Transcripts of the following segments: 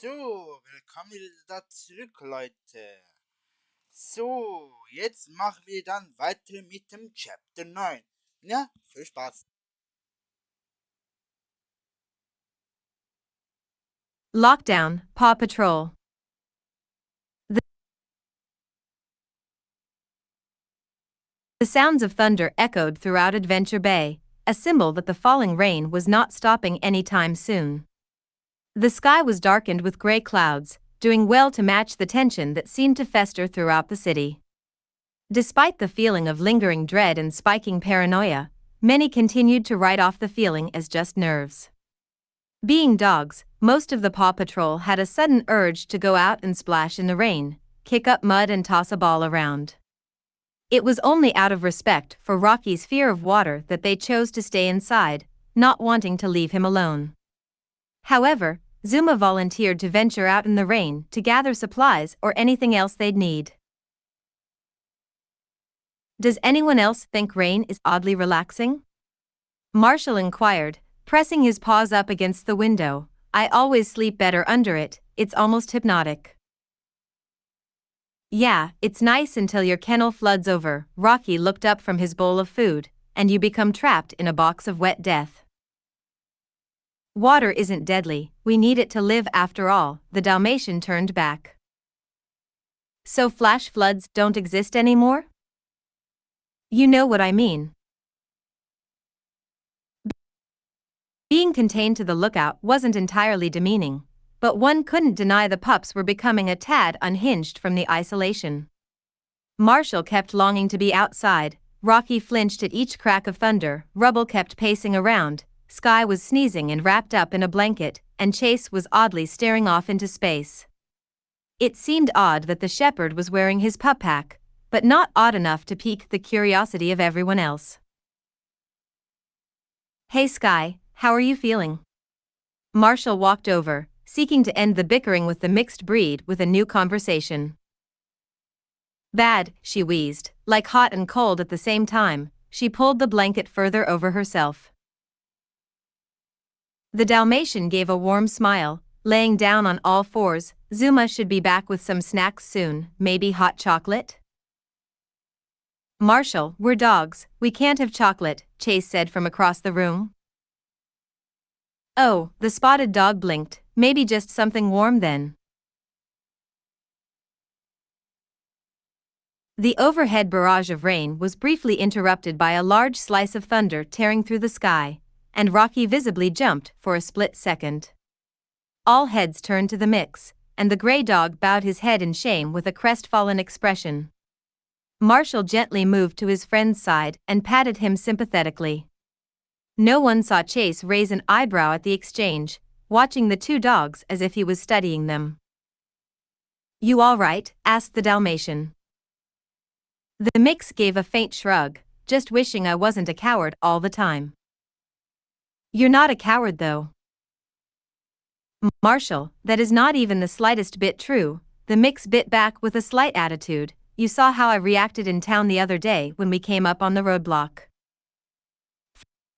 So, willkommen wieder zurück, Leute. So, jetzt machen wir dann weiter mit dem Chapter 9. Ja, viel Spaß. Lockdown, Paw Patrol. The sounds of thunder echoed throughout Adventure Bay, a symbol that the falling rain was not stopping anytime soon. The sky was darkened with gray clouds, doing well to match the tension that seemed to fester throughout the city. Despite the feeling of lingering dread and spiking paranoia, many continued to write off the feeling as just nerves. Being dogs, most of the Paw Patrol had a sudden urge to go out and splash in the rain, kick up mud and toss a ball around. It was only out of respect for Rocky's fear of water that they chose to stay inside, not wanting to leave him alone. However, Zuma volunteered to venture out in the rain to gather supplies or anything else they'd need. Does anyone else think rain is oddly relaxing? Marshall inquired, pressing his paws up against the window. I always sleep better under it, it's almost hypnotic. Yeah, it's nice until your kennel floods over. Rocky looked up from his bowl of food, and you become trapped in a box of wet death. Water isn't deadly, we need it to live after all, the Dalmatian turned back. So flash floods don't exist anymore? You know what I mean. Being contained to the lookout wasn't entirely demeaning, but one couldn't deny the pups were becoming a tad unhinged from the isolation. Marshall kept longing to be outside, Rocky flinched at each crack of thunder, Rubble kept pacing around, Sky was sneezing and wrapped up in a blanket, and Chase was oddly staring off into space. It seemed odd that the shepherd was wearing his pup pack, but not odd enough to pique the curiosity of everyone else. Hey Sky, how are you feeling? Marshall walked over, seeking to end the bickering with the mixed breed with a new conversation. Bad, she wheezed, like hot and cold at the same time. She pulled the blanket further over herself. The Dalmatian gave a warm smile, laying down on all fours. Zuma should be back with some snacks soon, maybe hot chocolate? Marshall, we're dogs, we can't have chocolate, Chase said from across the room. Oh, the spotted dog blinked, maybe just something warm then. The overhead barrage of rain was briefly interrupted by a large slice of thunder tearing through the sky, and Rocky visibly jumped for a split second. All heads turned to the mix, and the gray dog bowed his head in shame with a crestfallen expression. Marshall gently moved to his friend's side and patted him sympathetically. No one saw Chase raise an eyebrow at the exchange, watching the two dogs as if he was studying them. You all right? Asked the Dalmatian. The mix gave a faint shrug, just wishing I wasn't a coward all the time. You're not a coward though. Marshall, that is not even the slightest bit true, the mix bit back with a slight attitude. You saw how I reacted in town the other day when we came up on the roadblock.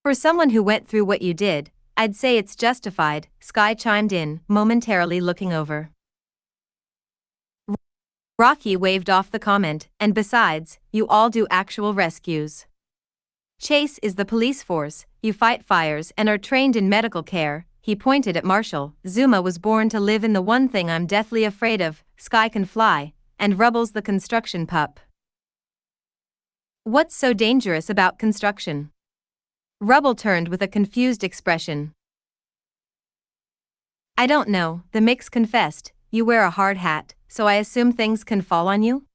For someone who went through what you did, I'd say it's justified, Sky chimed in, momentarily looking over. Rocky waved off the comment, and besides, you all do actual rescues. Chase is the police force, you fight fires and are trained in medical care, he pointed at Marshall. Zuma was born to live in the one thing I'm deathly afraid of, Sky can fly, and Rubble's the construction pup. What's so dangerous about construction? Rubble turned with a confused expression. I don't know, the mix confessed, you wear a hard hat, so I assume things can fall on you?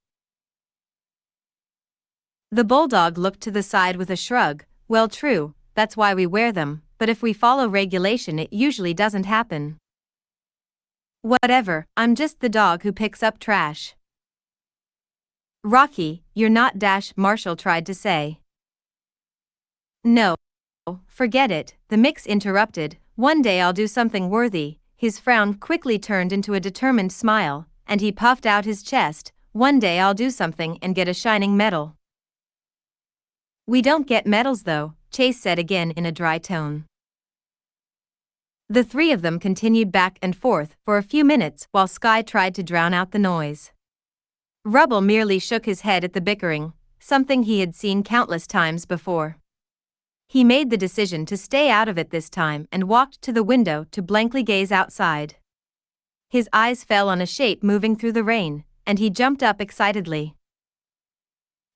The bulldog looked to the side with a shrug, well true, that's why we wear them, but if we follow regulation it usually doesn't happen. Whatever, I'm just the dog who picks up trash. Rocky, you're not dash, Marshall tried to say. No. Forget it, the mix interrupted, one day I'll do something worthy. His frown quickly turned into a determined smile, and he puffed out his chest, one day I'll do something and get a shining medal. We don't get medals though, Chase said again in a dry tone. The three of them continued back and forth for a few minutes while Sky tried to drown out the noise. Rubble merely shook his head at the bickering, something he had seen countless times before. He made the decision to stay out of it this time and walked to the window to blankly gaze outside. His eyes fell on a shape moving through the rain, and he jumped up excitedly.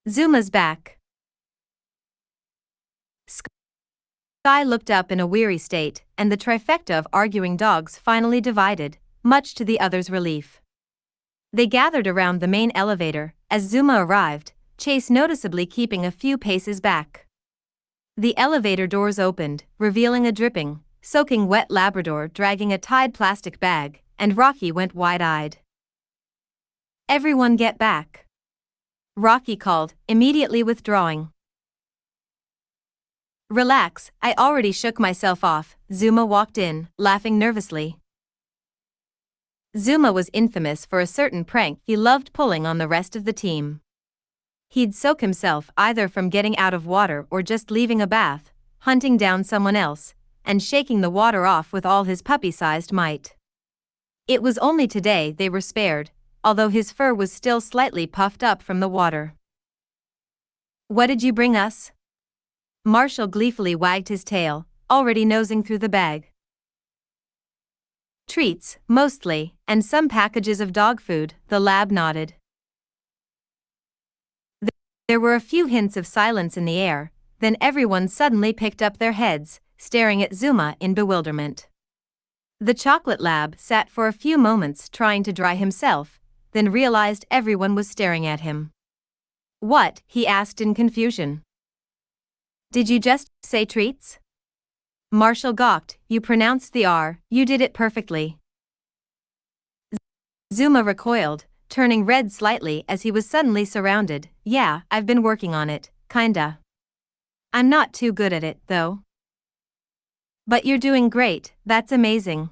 Zuma's back. Sky looked up in a weary state, and the trifecta of arguing dogs finally divided, much to the others' relief. They gathered around the main elevator. As Zuma arrived, Chase noticeably keeping a few paces back. The elevator doors opened, revealing a dripping, soaking wet Labrador dragging a tied plastic bag, and Rocky went wide-eyed. "Everyone get back," Rocky called, immediately withdrawing. "Relax, I already shook myself off," Zuma walked in, laughing nervously. Zuma was infamous for a certain prank he loved pulling on the rest of the team. He'd soak himself either from getting out of water or just leaving a bath, hunting down someone else, and shaking the water off with all his puppy-sized might. It was only today they were spared, although his fur was still slightly puffed up from the water. "What did you bring us?" Marshall gleefully wagged his tail, already nosing through the bag. "Treats, mostly, and some packages of dog food," the lab nodded. There were a few hints of silence in the air, then everyone suddenly picked up their heads, staring at Zuma in bewilderment. The chocolate lab sat for a few moments trying to dry himself, then realized everyone was staring at him. "What?" he asked in confusion. "Did you just say treats?" Marshall gawked. "You pronounced the R, you did it perfectly." Zuma recoiled, turning red slightly as he was suddenly surrounded. "Yeah, I've been working on it, kinda. I'm not too good at it, though." "But you're doing great, that's amazing."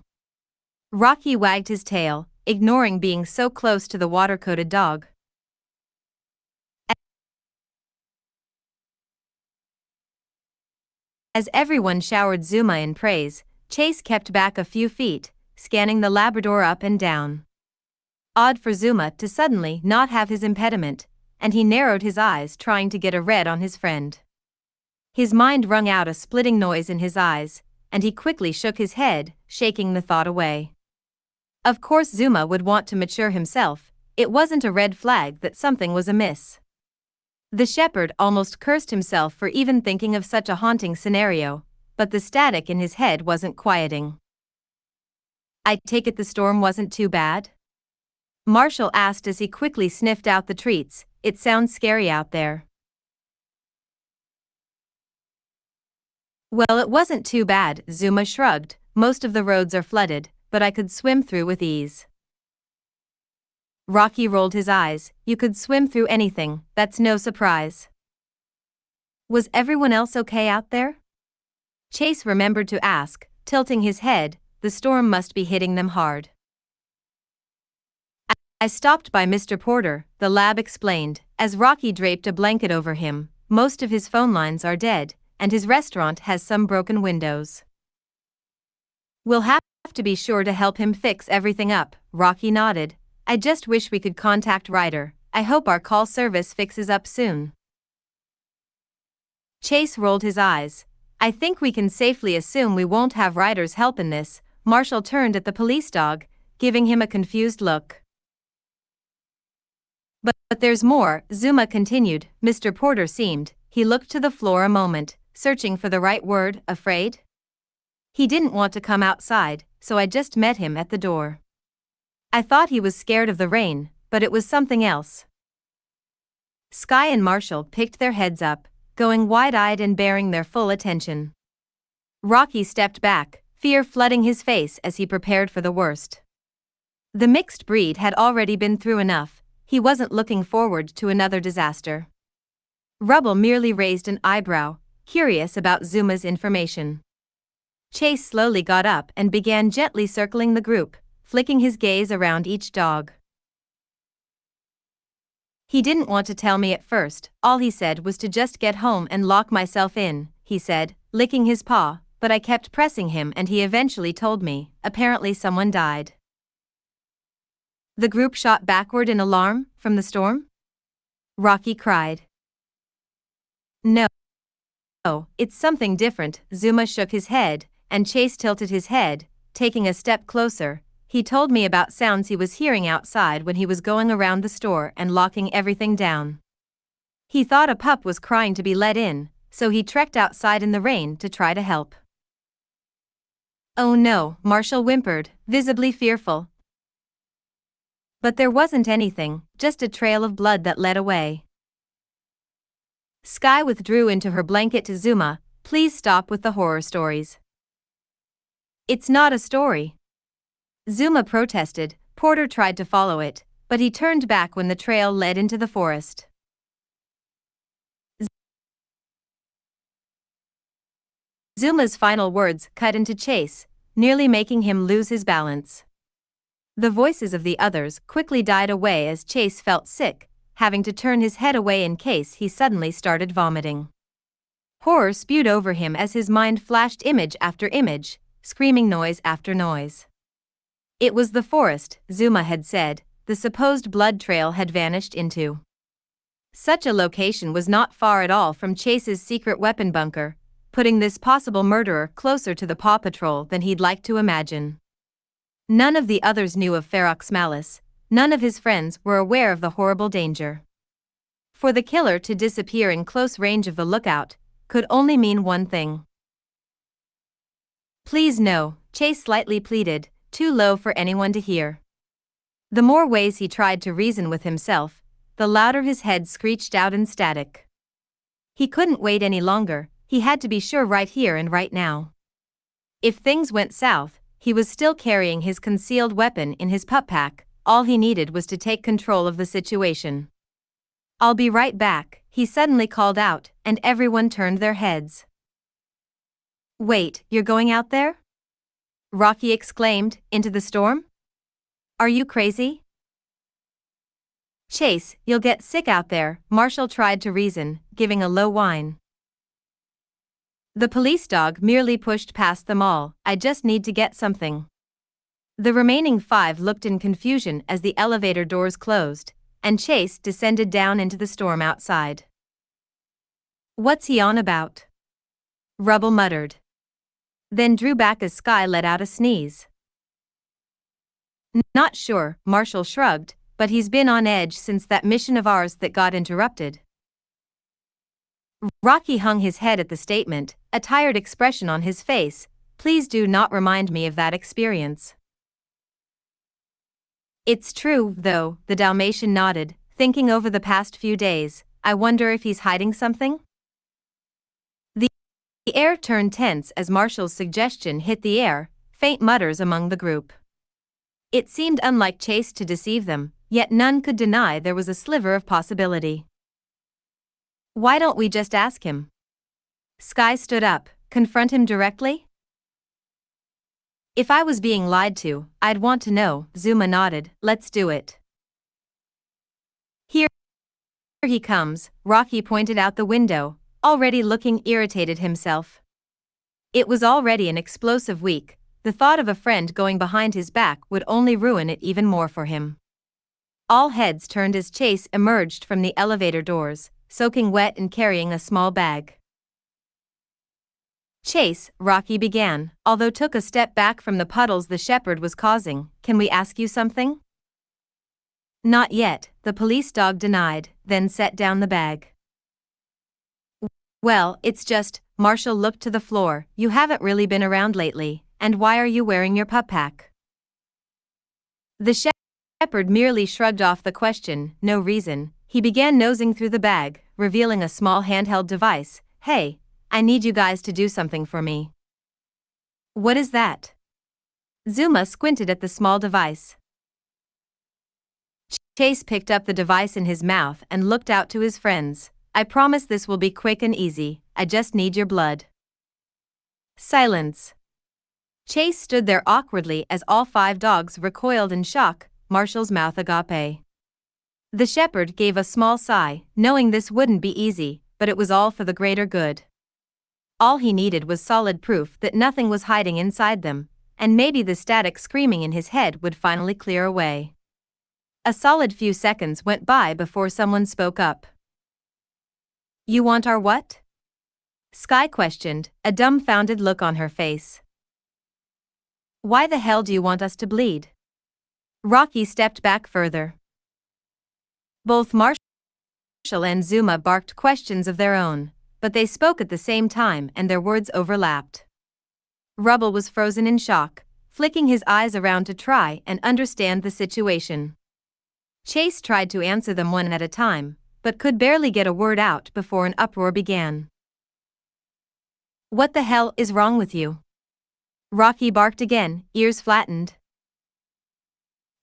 Rocky wagged his tail, ignoring being so close to the water-coated dog. As everyone showered Zuma in praise, Chase kept back a few feet, scanning the Labrador up and down. Odd for Zuma to suddenly not have his impediment, and he narrowed his eyes trying to get a read on his friend. His mind wrung out a splitting noise in his eyes, and he quickly shook his head, shaking the thought away. Of course Zuma would want to mature himself, it wasn't a red flag that something was amiss. The shepherd almost cursed himself for even thinking of such a haunting scenario, but the static in his head wasn't quieting. "I take it the storm wasn't too bad?" Marshall asked as he quickly sniffed out the treats. "It sounds scary out there." "Well, it wasn't too bad," Zuma shrugged. "Most of the roads are flooded, but I could swim through with ease." Rocky rolled his eyes. "You could swim through anything, that's no surprise." "Was everyone else okay out there?" Chase remembered to ask, tilting his head. The storm must be hitting them hard. "I stopped by Mr. Porter," the lab explained, as Rocky draped a blanket over him. "Most of his phone lines are dead, and his restaurant has some broken windows. We'll have to be sure to help him fix everything up." Rocky nodded. "I just wish we could contact Ryder. I hope our call service fixes up soon." Chase rolled his eyes. "I think we can safely assume we won't have Ryder's help in this." Marshall turned at the police dog, giving him a confused look. But there's more," Zuma continued. "Mr. Porter seemed." He looked to the floor a moment, searching for the right word. "Afraid? He didn't want to come outside, so I just met him at the door. I thought he was scared of the rain, but it was something else." Sky and Marshall picked their heads up, going wide-eyed and bearing their full attention. Rocky stepped back, fear flooding his face as he prepared for the worst. The mixed breed had already been through enough, he wasn't looking forward to another disaster. Rubble merely raised an eyebrow, curious about Zuma's information. Chase slowly got up and began gently circling the group, flicking his gaze around each dog. "He didn't want to tell me at first, all he said was to just get home and lock myself in," he said, licking his paw. but I kept pressing him and he eventually told me, apparently someone died. The group shot backward in alarm from the storm? Rocky cried. No, it's something different. Zuma shook his head, and Chase tilted his head, taking a step closer. He told me about sounds he was hearing outside when he was going around the store and locking everything down. He thought a pup was crying to be let in, so he trekked outside in the rain to try to help. Oh no, Marshall whimpered, visibly fearful. But there wasn't anything, just a trail of blood that led away. Sky withdrew into her blanket to Zuma. Please stop with the horror stories. It's not a story. Zuma protested. Porter tried to follow it, but he turned back when the trail led into the forest. Zuma's final words cut into Chase, nearly making him lose his balance. The voices of the others quickly died away as Chase felt sick, having to turn his head away in case he suddenly started vomiting. Horror spewed over him as his mind flashed image after image, screaming noise after noise. It was the forest, Zuma had said, the supposed blood trail had vanished into. Such a location was not far at all from Chase's secret weapon bunker, putting this possible murderer closer to the Paw Patrol than he'd like to imagine. None of the others knew of Ferox's malice, none of his friends were aware of the horrible danger. For the killer to disappear in close range of the lookout could only mean one thing. Please no, Chase slightly pleaded, too low for anyone to hear. The more ways he tried to reason with himself, the louder his head screeched out in static. He couldn't wait any longer, he had to be sure right here and right now. If things went south, he was still carrying his concealed weapon in his pup pack, all he needed was to take control of the situation. I'll be right back, he suddenly called out, and everyone turned their heads. Wait, you're going out there? Rocky exclaimed, into the storm? Are you crazy? Chase, you'll get sick out there, Marshall tried to reason, giving a low whine. The police dog merely pushed past them all. I just need to get something. The remaining 5 looked in confusion as the elevator doors closed, and Chase descended down into the storm outside. What's he on about? Rubble muttered. Then drew back as Sky let out a sneeze. Not sure, Marshall shrugged, but he's been on edge since that mission of ours that got interrupted. Rocky hung his head at the statement, a tired expression on his face. Please do not remind me of that experience. It's true, though, the Dalmatian nodded, thinking over the past few days. I wonder if he's hiding something? The air turned tense as Marshall's suggestion hit the air, faint mutters among the group. It seemed unlike Chase to deceive them, yet none could deny there was a sliver of possibility. Why don't we just ask him? Sky stood up. Confront him directly? If I was being lied to, I'd want to know, Zuma nodded. Let's do it. Here he comes, Rocky pointed out the window, already looking irritated himself. It was already an explosive week. The thought of a friend going behind his back would only ruin it even more for him. All heads turned as Chase emerged from the elevator doors, soaking wet and carrying a small bag. Chase, Rocky began, although took a step back from the puddles the shepherd was causing. Can we ask you something? Not yet, the police dog denied, then set down the bag. Well, it's just, Marshall looked to the floor, you haven't really been around lately, and why are you wearing your pup pack? The shepherd merely shrugged off the question, no reason. He began nosing through the bag, revealing a small handheld device. Hey, I need you guys to do something for me. What is that? Zuma squinted at the small device. Chase picked up the device in his mouth and looked out to his friends. I promise this will be quick and easy, I just need your blood. Silence. Chase stood there awkwardly as all 5 dogs recoiled in shock, Marshall's mouth agape. The shepherd gave a small sigh, knowing this wouldn't be easy, but it was all for the greater good. All he needed was solid proof that nothing was hiding inside them, and maybe the static screaming in his head would finally clear away. A solid few seconds went by before someone spoke up. "You want our what?" Sky questioned, a dumbfounded look on her face. "Why the hell do you want us to bleed?" Rocky stepped back further. Both Marshall and Zuma barked questions of their own, but they spoke at the same time and their words overlapped. Rubble was frozen in shock, flicking his eyes around to try and understand the situation. Chase tried to answer them one at a time, but could barely get a word out before an uproar began. "What the hell is wrong with you?" Rocky barked again, ears flattened.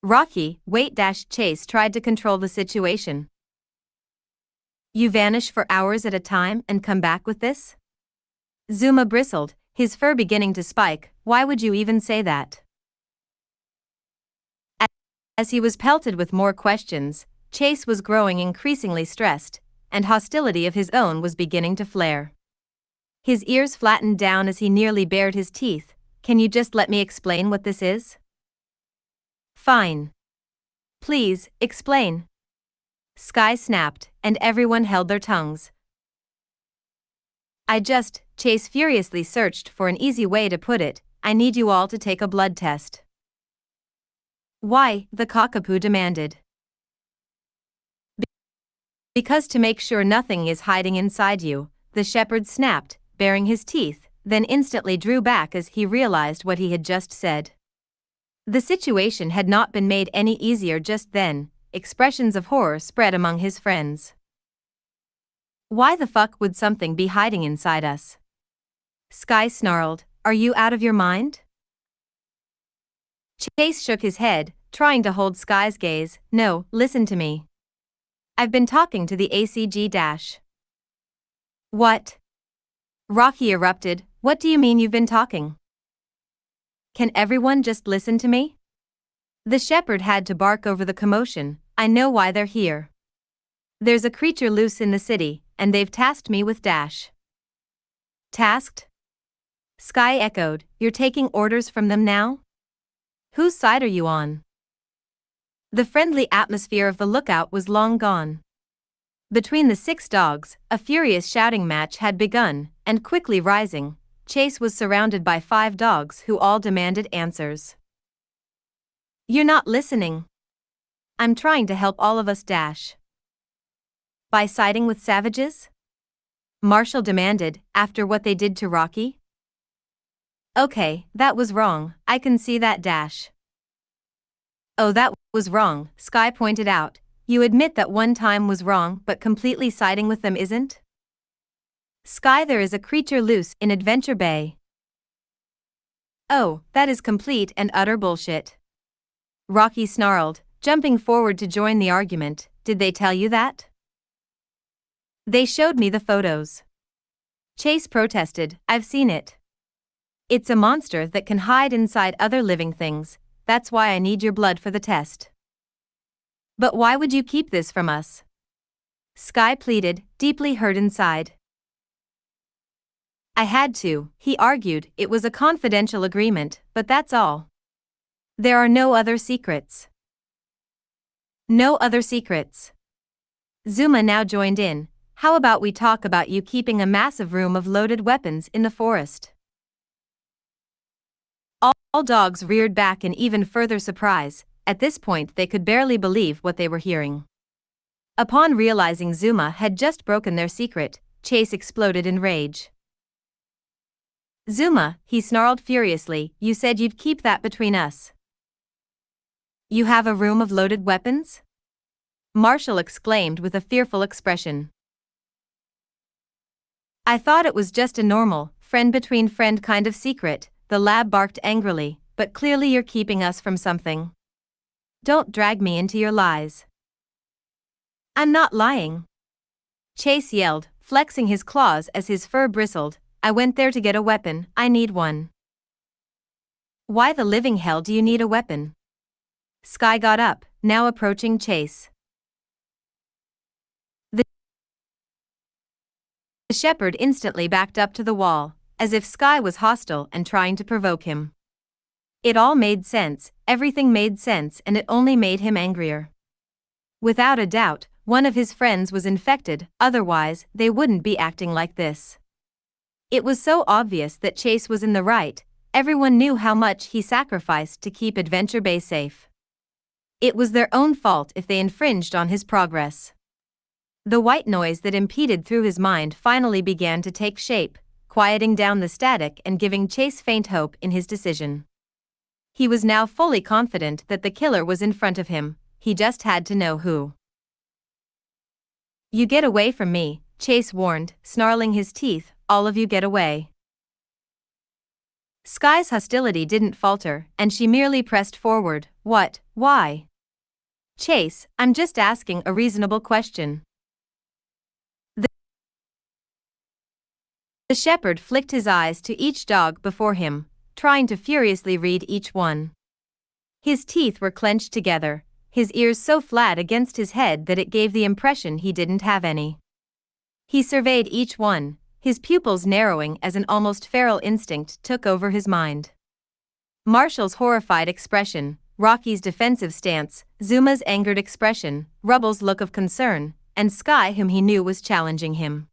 "Rocky, wait!" Chase tried to control the situation. "You vanish for hours at a time and come back with this?" Zuma bristled, his fur beginning to spike. "Why would you even say that?" As he was pelted with more questions, Chase was growing increasingly stressed, and hostility of his own was beginning to flare. His ears flattened down as he nearly bared his teeth. "Can you just let me explain what this is?" "Fine. Please, explain." Sky snapped, and everyone held their tongues. Chase furiously searched for an easy way to put it, "I need you all to take a blood test." "Why?" the cockapoo demanded. "Because to make sure nothing is hiding inside you," the shepherd snapped, baring his teeth, then instantly drew back as he realized what he had just said. The situation had not been made any easier just then. Expressions of horror spread among his friends. "Why the fuck would something be hiding inside us?" Sky snarled, "Are you out of your mind?" Chase shook his head, trying to hold Sky's gaze. "No, listen to me. I've been talking to the ACG-. "What?" Rocky erupted. "What do you mean you've been talking? Can everyone just listen to me?" The shepherd had to bark over the commotion. "I know why they're here. There's a creature loose in the city, and they've tasked me with Dash." "Tasked?" Sky echoed. "You're taking orders from them now? Whose side are you on?" The friendly atmosphere of the lookout was long gone. Between the 6 dogs, a furious shouting match had begun, and quickly rising, Chase was surrounded by 5 dogs who all demanded answers. "You're not listening. I'm trying to help all of us Dash." "By siding with savages?" Marshall demanded, "after what they did to Rocky?" "Okay, that was wrong, I can see that Dash." "Oh, that was wrong," Sky pointed out. "You admit that one time was wrong, but completely siding with them isn't?" "Sky, there is a creature loose in Adventure Bay." "Oh, that is complete and utter bullshit." Rocky snarled, jumping forward to join the argument. "Did they tell you that?" "They showed me the photos." Chase protested. "I've seen it. It's a monster that can hide inside other living things. That's why I need your blood for the test." "But why would you keep this from us?" Sky pleaded, deeply hurt inside. "I had to," he argued. "It was a confidential agreement, but that's all. There are no other secrets." "No other secrets." Zuma now joined in. "How about we talk about you keeping a massive room of loaded weapons in the forest?" All dogs reared back in even further surprise. At this point they could barely believe what they were hearing. Upon realizing Zuma had just broken their secret, Chase exploded in rage. "Zuma," he snarled furiously, "you said you'd keep that between us. You have a room of loaded weapons?" Marshall exclaimed with a fearful expression. "I thought it was just a normal, friend between friend kind of secret," the lab barked angrily, "but clearly you're keeping us from something. Don't drag me into your lies." "I'm not lying," Chase yelled, flexing his claws as his fur bristled. "I went there to get a weapon, I need one." "Why the living hell do you need a weapon?" Sky got up, now approaching Chase. The shepherd instantly backed up to the wall, as if Sky was hostile and trying to provoke him. It all made sense, everything made sense, and it only made him angrier. Without a doubt, one of his friends was infected, otherwise, they wouldn't be acting like this. It was so obvious that Chase was in the right, everyone knew how much he sacrificed to keep Adventure Bay safe. It was their own fault if they infringed on his progress. The white noise that impeded through his mind finally began to take shape, quieting down the static and giving Chase faint hope in his decision. He was now fully confident that the killer was in front of him, he just had to know who. "You get away from me," Chase warned, snarling his teeth, "all of you get away." Sky's hostility didn't falter, and she merely pressed forward. "What? Why?" "Chase, I'm just asking a reasonable question." The shepherd flicked his eyes to each dog before him, trying to furiously read each one. His teeth were clenched together, his ears so flat against his head that it gave the impression he didn't have any. He surveyed each one, his pupils narrowing as an almost feral instinct took over his mind. Marshall's horrified expression, Rocky's defensive stance, Zuma's angered expression, Rubble's look of concern, and Sky, whom he knew was challenging him.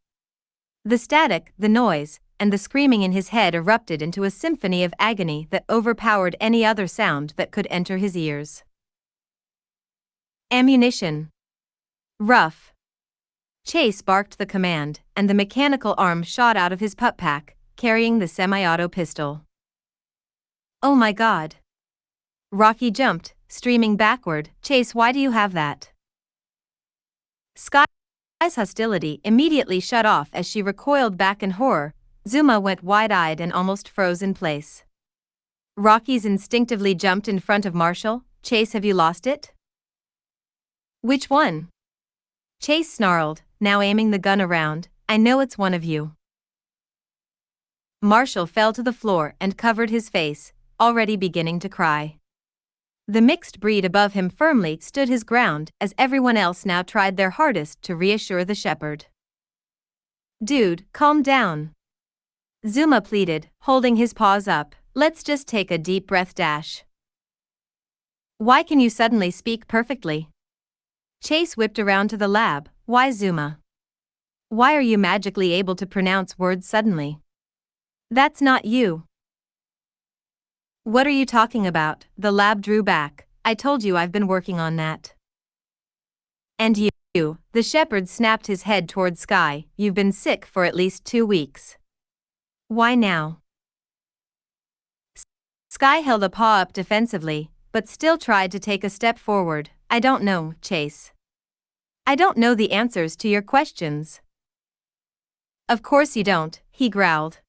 The static, the noise, and the screaming in his head erupted into a symphony of agony that overpowered any other sound that could enter his ears. "Ammunition. Rough." Chase barked the command, and the mechanical arm shot out of his pup pack, carrying the semi-auto pistol. "Oh my God." Rocky jumped, streaming backward. "Chase, why do you have that?" Sky's hostility immediately shut off as she recoiled back in horror. Zuma went wide-eyed and almost froze in place. Rocky's instinctively jumped in front of Marshall. "Chase, have you lost it?" "Which one?" Chase snarled, now aiming the gun around. "I know it's one of you." Marshall fell to the floor and covered his face, already beginning to cry. The mixed breed above him firmly stood his ground as everyone else now tried their hardest to reassure the shepherd. "Dude, calm down." Zuma pleaded, holding his paws up. "Let's just take a deep breath. Why can you suddenly speak perfectly?" Chase whipped around to the lab. "Why, Zuma? Why are you magically able to pronounce words suddenly? That's not you." "What are you talking about?" The lab drew back. "I told you I've been working on that." "And you," the shepherd snapped his head toward Sky, "you've been sick for at least 2 weeks. Why now?" Sky held a paw up defensively, but still tried to take a step forward. "I don't know, Chase. I don't know the answers to your questions." "Of course you don't," he growled.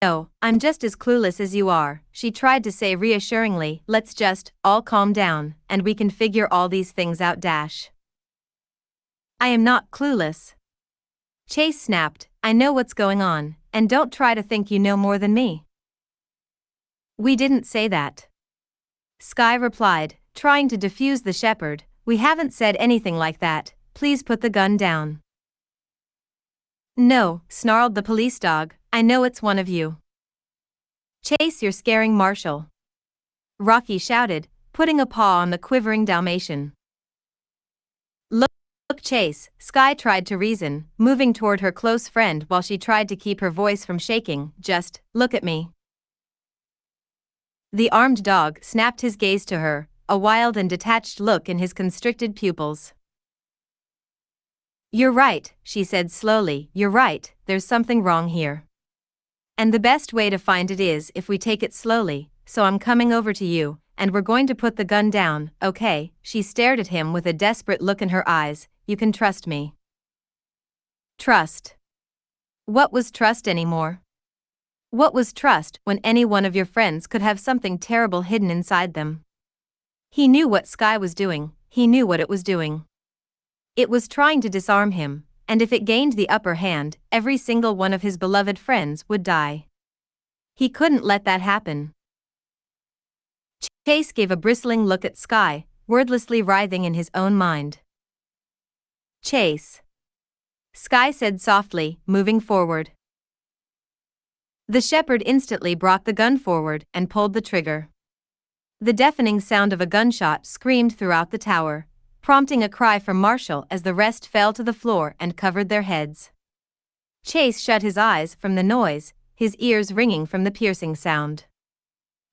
"No, I'm just as clueless as you are," she tried to say reassuringly. "Let's just all calm down, and we can figure all these things out. "I am not clueless." Chase snapped. "I know what's going on, and don't try to think you know more than me." "We didn't say that," Sky replied, trying to defuse the shepherd. "We haven't said anything like that. Please put the gun down." "No," snarled the police dog, "I know it's one of you." "Chase, you're scaring Marshall," Rocky shouted, putting a paw on the quivering Dalmatian. Look, Chase," Sky tried to reason, moving toward her close friend while she tried to keep her voice from shaking. "Just look at me." The armed dog snapped his gaze to her, a wild and detached look in his constricted pupils. "You're right," she said slowly, "you're right, there's something wrong here. And the best way to find it is if we take it slowly, so I'm coming over to you, and we're going to put the gun down, okay?" She stared at him with a desperate look in her eyes. "You can trust me." Trust? What was trust anymore? What was trust when any one of your friends could have something terrible hidden inside them? He knew what Sky was doing, he knew what it was doing. It was trying to disarm him, and if it gained the upper hand, every single one of his beloved friends would die. He couldn't let that happen. Chase gave a bristling look at Sky, wordlessly writhing in his own mind. "Chase. Sky said softly, moving forward. The shepherd instantly brought the gun forward and pulled the trigger. The deafening sound of a gunshot screamed throughout the tower, prompting a cry from Marshall as the rest fell to the floor and covered their heads. Chase shut his eyes from the noise, his ears ringing from the piercing sound.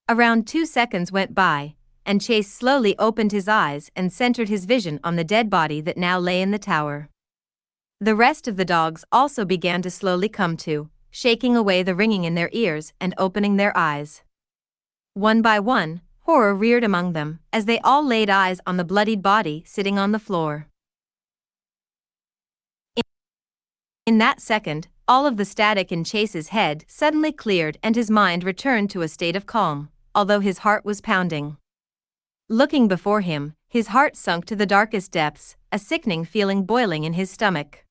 Around 2 seconds went by, and Chase slowly opened his eyes and centered his vision on the dead body that now lay in the tower. The rest of the dogs also began to slowly come to, shaking away the ringing in their ears and opening their eyes. One by one, horror reared among them as they all laid eyes on the bloodied body sitting on the floor. In that second, all of the static in Chase's head suddenly cleared and his mind returned to a state of calm, although his heart was pounding. Looking before him, his heart sunk to the darkest depths, a sickening feeling boiling in his stomach.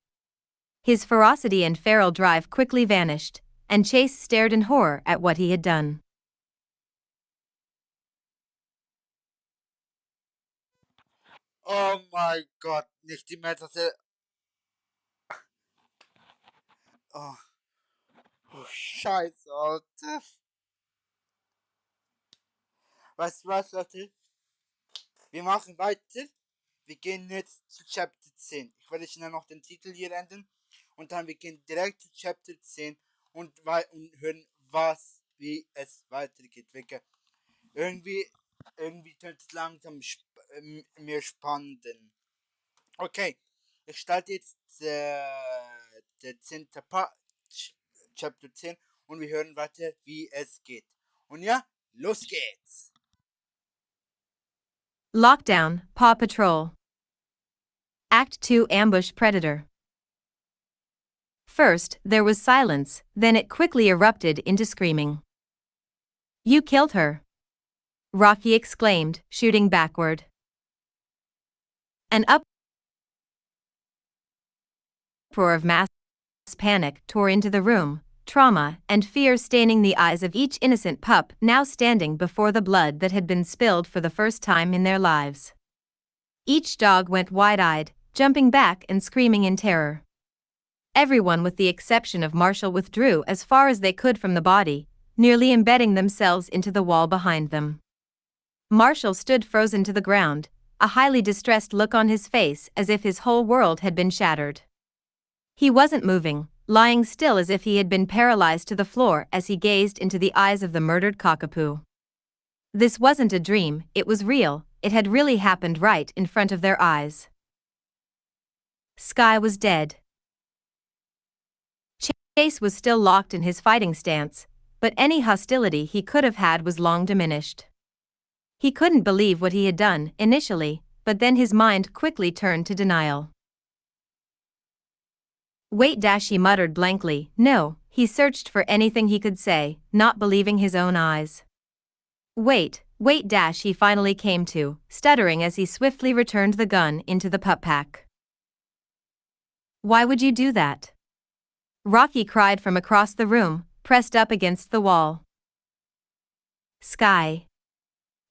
His ferocity and feral drive quickly vanished, and Chase stared in horror at what he had done. Oh mein Gott, nicht die Metasse. Oh, oh Scheiße, Alter. Weißt du was, Leute? Wir machen weiter. Wir gehen jetzt zu Chapter 10. Ich werde schnell noch den Titel hier ändern. Und dann wir gehen direkt zu Chapter 10 und hören, wie es weitergeht. Irgendwie wird es langsam mehr spannend. Okay, ich starte jetzt der 10. Chapter 10 und wir hören weiter, wie es geht. Und ja, los geht's! Lockdown, Paw Patrol. Act 2 Ambush Predator. First, there was silence, then it quickly erupted into screaming. "You killed her!" Rocky exclaimed, shooting backward. An uproar of mass panic tore into the room, trauma and fear staining the eyes of each innocent pup now standing before the blood that had been spilled for the first time in their lives. Each dog went wide-eyed, jumping back and screaming in terror. Everyone with the exception of Marshall withdrew as far as they could from the body, nearly embedding themselves into the wall behind them. Marshall stood frozen to the ground, a highly distressed look on his face as if his whole world had been shattered. He wasn't moving, lying still as if he had been paralyzed to the floor as he gazed into the eyes of the murdered cockapoo. This wasn't a dream, it was real, it had really happened right in front of their eyes. Sky was dead. Chase was still locked in his fighting stance, but any hostility he could have had was long diminished. He couldn't believe what he had done initially, but then his mind quickly turned to denial. Wait, he muttered blankly. No, he searched for anything he could say, not believing his own eyes. Wait, he finally came to, stuttering as he swiftly returned the gun into the pup pack. Why would you do that? Rocky cried from across the room, pressed up against the wall. Sky.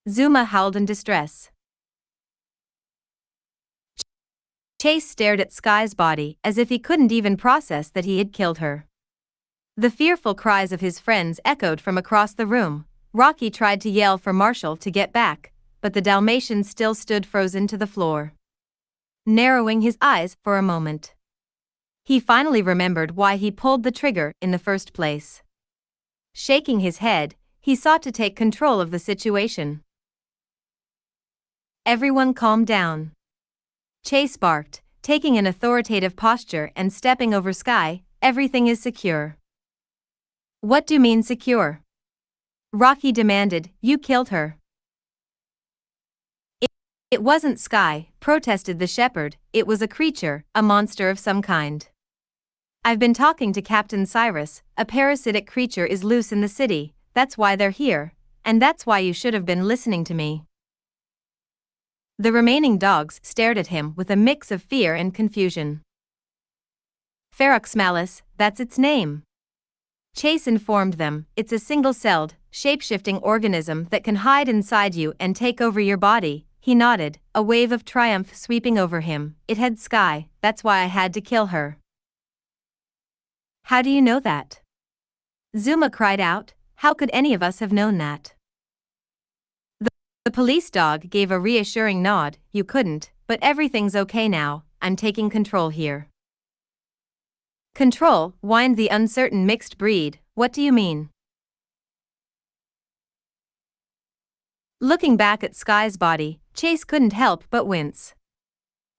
Zuma howled in distress. Chase stared at Sky's body as if he couldn't even process that he had killed her. The fearful cries of his friends echoed from across the room. Rocky tried to yell for Marshall to get back, but the Dalmatian still stood frozen to the floor. Narrowing his eyes for a moment, he finally remembered why he pulled the trigger in the first place. Shaking his head, he sought to take control of the situation. Everyone calm down. Chase barked, taking an authoritative posture and stepping over Sky. Everything is secure. What do you mean secure? Rocky demanded. You killed her. It wasn't Sky, protested the shepherd, it was a creature, a monster of some kind. I've been talking to Captain Cyrus, a parasitic creature is loose in the city, that's why they're here, and that's why you should have been listening to me. The remaining dogs stared at him with a mix of fear and confusion. Ferox Malice, that's its name. Chase informed them, it's a single-celled, shape-shifting organism that can hide inside you and take over your body. He nodded, a wave of triumph sweeping over him. It had Sky, that's why I had to kill her. How do you know that? Zuma cried out. How could any of us have known that? The police dog gave a reassuring nod. You couldn't, but everything's okay now, I'm taking control here. Control, whined the uncertain mixed breed. What do you mean? Looking back at Sky's body, Chase couldn't help but wince.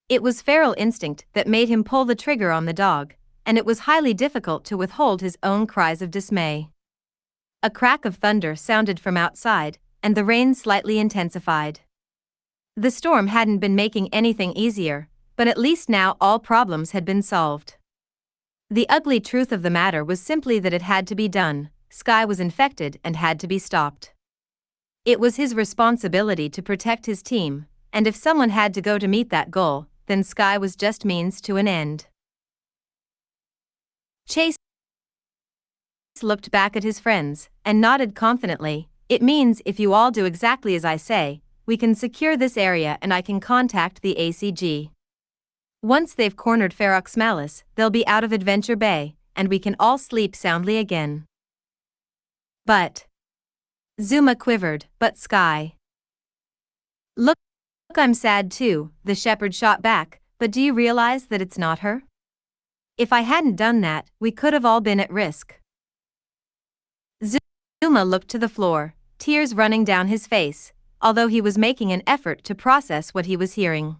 It was feral instinct that made him pull the trigger on the dog, and it was highly difficult to withhold his own cries of dismay. A crack of thunder sounded from outside, and the rain slightly intensified. The storm hadn't been making anything easier, but at least now all problems had been solved. The ugly truth of the matter was simply that it had to be done. Sky was infected and had to be stopped. It was his responsibility to protect his team, and if someone had to go to meet that goal, then Sky was just means to an end. Chase looked back at his friends and nodded confidently. It means if you all do exactly as I say, we can secure this area and I can contact the ACG. Once they've cornered Ferox Malice, they'll be out of Adventure Bay, and we can all sleep soundly again. But Zuma quivered. But Sky. Look, I'm sad too, the shepherd shot back, but do you realize that it's not her? If I hadn't done that, we could have all been at risk. Zuma looked to the floor, tears running down his face, although he was making an effort to process what he was hearing.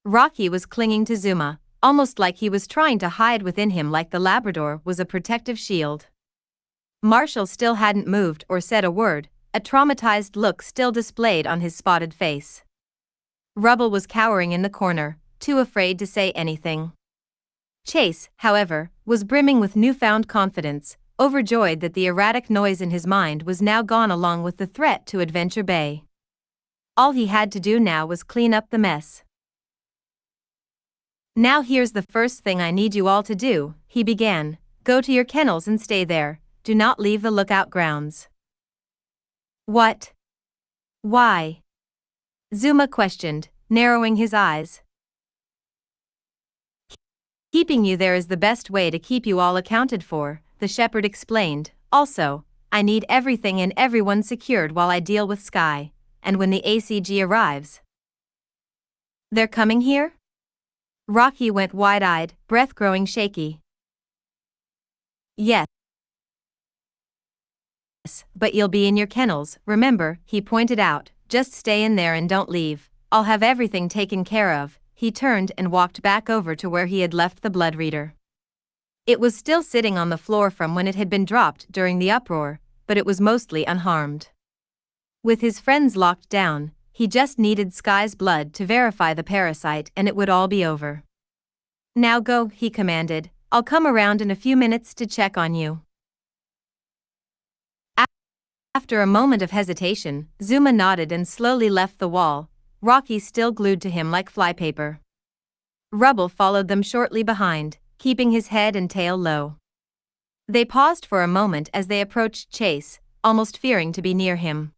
Rocky was clinging to Zuma, almost like he was trying to hide within him like the Labrador was a protective shield. Marshall still hadn't moved or said a word, a traumatized look still displayed on his spotted face. Rubble was cowering in the corner, too afraid to say anything. Chase, however, was brimming with newfound confidence, overjoyed that the erratic noise in his mind was now gone along with the threat to Adventure Bay. All he had to do now was clean up the mess. Now here's the first thing I need you all to do, he began. Go to your kennels and stay there, do not leave the lookout grounds. What? Why? Zuma questioned, narrowing his eyes. Keeping you there is the best way to keep you all accounted for, the shepherd explained. Also, I need everything and everyone secured while I deal with Sky, and when the ACG arrives. They're coming here? Rocky went wide-eyed, breath growing shaky. Yes. But you'll be in your kennels, remember, he pointed out. Just stay in there and don't leave. I'll have everything taken care of. He turned and walked back over to where he had left the blood reader. It was still sitting on the floor from when it had been dropped during the uproar, but it was mostly unharmed. With his friends locked down, he just needed Sky's blood to verify the parasite and it would all be over. Now go, he commanded. I'll come around in a few minutes to check on you. After a moment of hesitation, Zuma nodded and slowly left the wall, Rocky still glued to him like flypaper. Rubble followed them shortly behind, keeping his head and tail low. They paused for a moment as they approached Chase, almost fearing to be near him.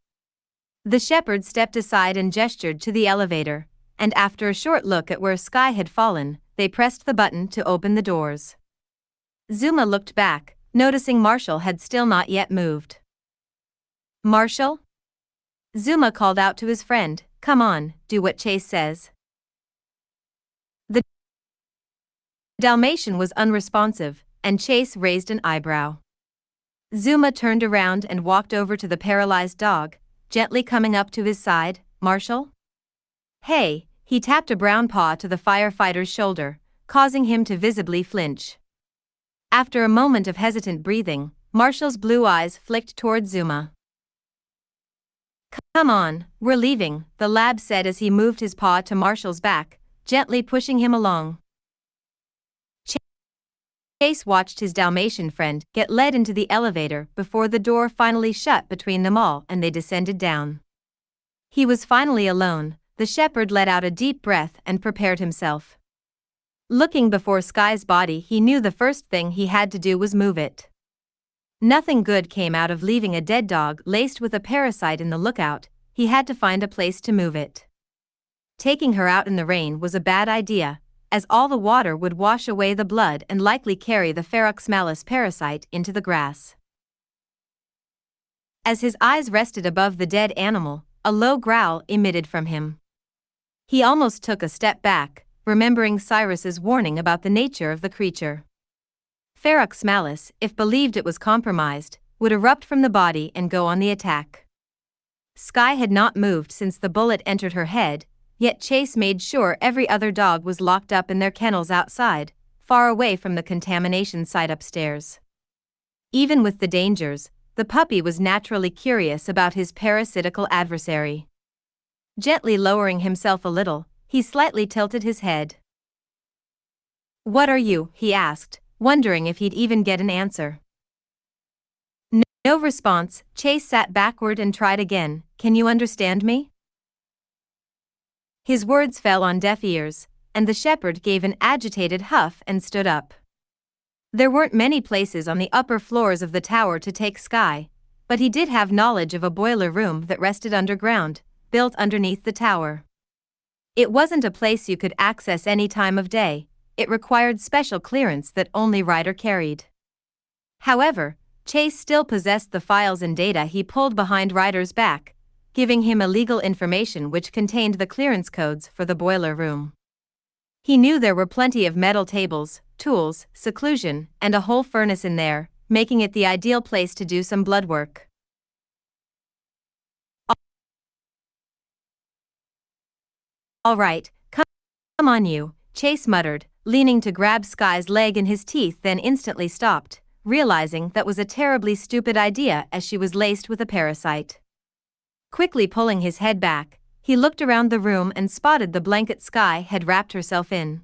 The shepherd stepped aside and gestured to the elevator, and after a short look at where Sky had fallen, they pressed the button to open the doors. Zuma looked back, noticing Marshall had still not yet moved. Marshall? Zuma called out to his friend, come on, do what Chase says. The Dalmatian was unresponsive, and Chase raised an eyebrow. Zuma turned around and walked over to the paralyzed dog, gently coming up to his side. Marshall? Hey, he tapped a brown paw to the firefighter's shoulder, causing him to visibly flinch. After a moment of hesitant breathing, Marshall's blue eyes flicked toward Zuma. Come on, we're leaving, the lab said as he moved his paw to Marshall's back, gently pushing him along. Chase watched his Dalmatian friend get led into the elevator before the door finally shut between them all and they descended down. He was finally alone. The shepherd let out a deep breath and prepared himself. Looking before Sky's body, he knew the first thing he had to do was move it. Nothing good came out of leaving a dead dog laced with a parasite in the lookout. He had to find a place to move it. Taking her out in the rain was a bad idea, as all the water would wash away the blood and likely carry the Ferox parasite into the grass. As his eyes rested above the dead animal, a low growl emitted from him. He almost took a step back, remembering Cyrus's warning about the nature of the creature. Ferox, if believed it was compromised, would erupt from the body and go on the attack. Skye had not moved since the bullet entered her head, yet Chase made sure every other dog was locked up in their kennels outside, far away from the contamination site upstairs. Even with the dangers, the puppy was naturally curious about his parasitical adversary. Gently lowering himself a little, he slightly tilted his head. "What are you?" he asked, wondering if he'd even get an answer. No response. Chase sat backward and tried again. "Can you understand me?" His words fell on deaf ears, and the shepherd gave an agitated huff and stood up. There weren't many places on the upper floors of the tower to take Skye, but he did have knowledge of a boiler room that rested underground, built underneath the tower. It wasn't a place you could access any time of day. It required special clearance that only Ryder carried. However, Chase still possessed the files and data he pulled behind Ryder's back, giving him illegal information which contained the clearance codes for the boiler room. He knew there were plenty of metal tables, tools, seclusion, and a whole furnace in there, making it the ideal place to do some blood work. "All right, come on you," Chase muttered, leaning to grab Skye's leg in his teeth, then instantly stopped, realizing that was a terribly stupid idea as she was laced with a parasite. Quickly pulling his head back, he looked around the room and spotted the blanket Skye had wrapped herself in.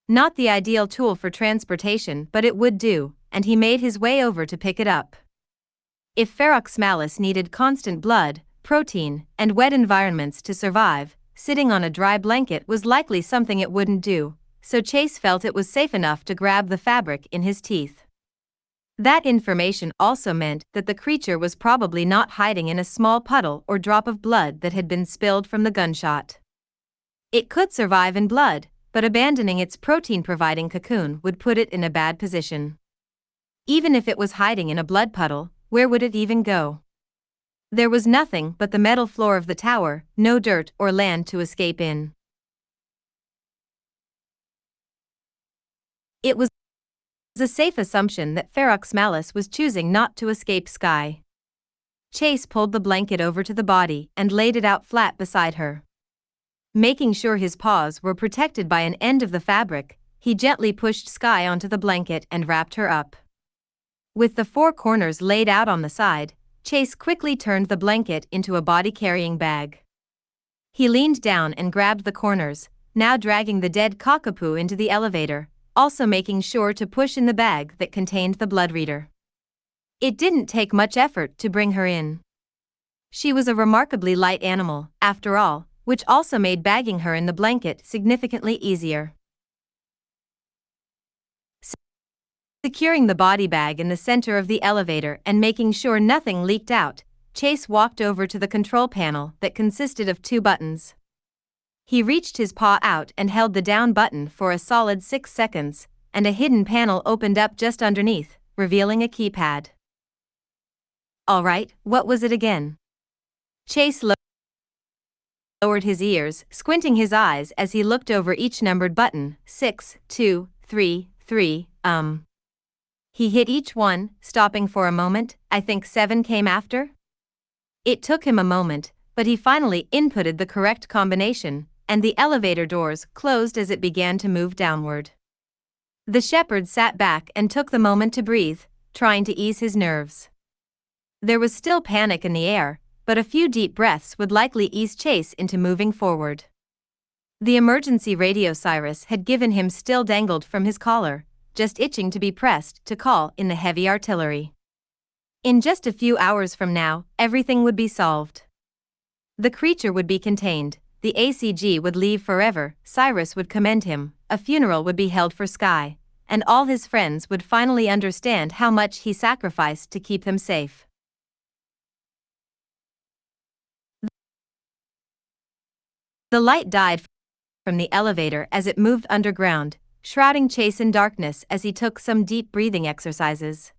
Not the ideal tool for transportation, but it would do, and he made his way over to pick it up. If Ferox needed constant blood, protein, and wet environments to survive, sitting on a dry blanket was likely something it wouldn't do, so Chase felt it was safe enough to grab the fabric in his teeth. That information also meant that the creature was probably not hiding in a small puddle or drop of blood that had been spilled from the gunshot. It could survive in blood, but abandoning its protein-providing cocoon would put it in a bad position. Even if it was hiding in a blood puddle, where would it even go? There was nothing but the metal floor of the tower, no dirt or land to escape in. It was a safe assumption that Ferox was choosing not to escape Skye. Chase pulled the blanket over to the body and laid it out flat beside her. Making sure his paws were protected by an end of the fabric, he gently pushed Skye onto the blanket and wrapped her up. With the four corners laid out on the side, Chase quickly turned the blanket into a body-carrying bag. He leaned down and grabbed the corners, now dragging the dead cockapoo into the elevator, also making sure to push in the bag that contained the blood reader. It didn't take much effort to bring her in. She was a remarkably light animal, after all, which also made bagging her in the blanket significantly easier. Securing the body bag in the center of the elevator and making sure nothing leaked out, Chase walked over to the control panel that consisted of two buttons. He reached his paw out and held the down button for a solid 6 seconds, and a hidden panel opened up just underneath, revealing a keypad. All right, what was it again? Chase lowered his ears, squinting his eyes as he looked over each numbered button. 6, 2, 3, 3, He hit each one, stopping for a moment. I think 7 came after? It took him a moment, but he finally inputted the correct combination, and the elevator doors closed as it began to move downward. The shepherd sat back and took the moment to breathe, trying to ease his nerves. There was still panic in the air, but a few deep breaths would likely ease Chase into moving forward. The emergency radio Cyrus had given him still dangled from his collar, just itching to be pressed to call in the heavy artillery. In just a few hours from now, everything would be solved. The creature would be contained, the ACG would leave forever, Cyrus would commend him, a funeral would be held for Skye, and all his friends would finally understand how much he sacrificed to keep them safe. The light died from the elevator as it moved underground, shrouding Chase in darkness as he took some deep breathing exercises.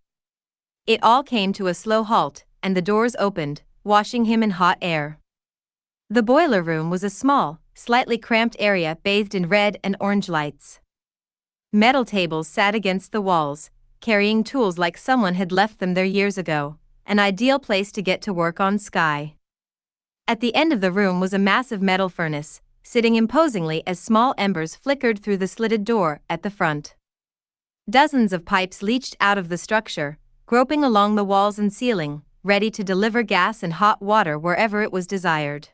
It all came to a slow halt, and the doors opened, washing him in hot air. The boiler room was a small, slightly cramped area bathed in red and orange lights. Metal tables sat against the walls, carrying tools like someone had left them there years ago, an ideal place to get to work on Sky. At the end of the room was a massive metal furnace, sitting imposingly as small embers flickered through the slitted door at the front. Dozens of pipes leached out of the structure, groping along the walls and ceiling, ready to deliver gas and hot water wherever it was desired.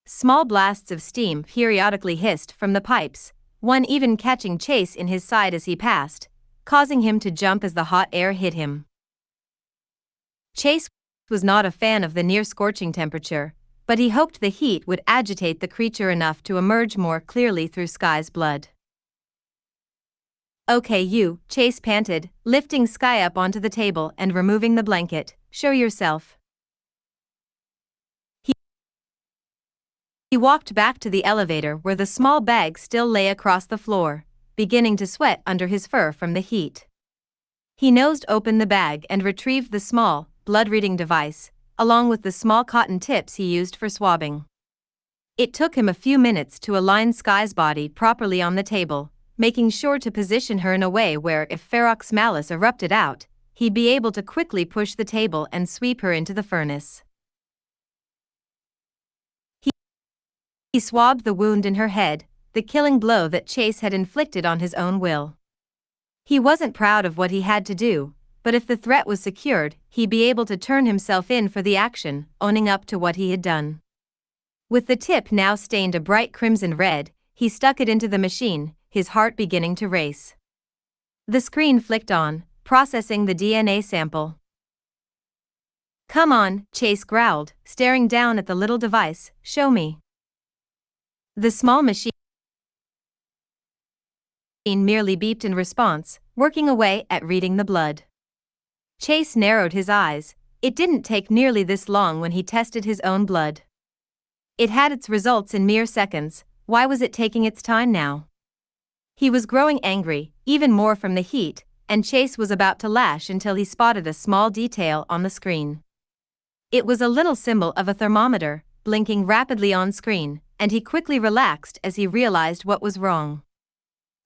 Small blasts of steam periodically hissed from the pipes, one even catching Chase in his side as he passed, causing him to jump as the hot air hit him. Chase was not a fan of the near-scorching temperature, but he hoped the heat would agitate the creature enough to emerge more clearly through Sky's blood. "Okay, you," Chase panted, lifting Sky up onto the table and removing the blanket. "Show yourself." He walked back to the elevator where the small bag still lay across the floor, beginning to sweat under his fur from the heat. He nosed open the bag and retrieved the small, blood-reading device, along with the small cotton tips he used for swabbing. It took him a few minutes to align Sky's body properly on the table, making sure to position her in a way where if Ferox's malice erupted out, he'd be able to quickly push the table and sweep her into the furnace. He swabbed the wound in her head, the killing blow that Chase had inflicted on his own will. He wasn't proud of what he had to do, but if the threat was secured, he'd be able to turn himself in for the action, owning up to what he had done. With the tip now stained a bright crimson red, he stuck it into the machine, his heart beginning to race. The screen flicked on, processing the DNA sample. "Come on," Chase growled, staring down at the little device. "Show me." The small machine merely beeped in response, working away at reading the blood. Chase narrowed his eyes. It didn't take nearly this long when he tested his own blood. It had its results in mere seconds. Why was it taking its time now? He was growing angry, even more from the heat, and Chase was about to lash until he spotted a small detail on the screen. It was a little symbol of a thermometer, blinking rapidly on screen, and he quickly relaxed as he realized what was wrong.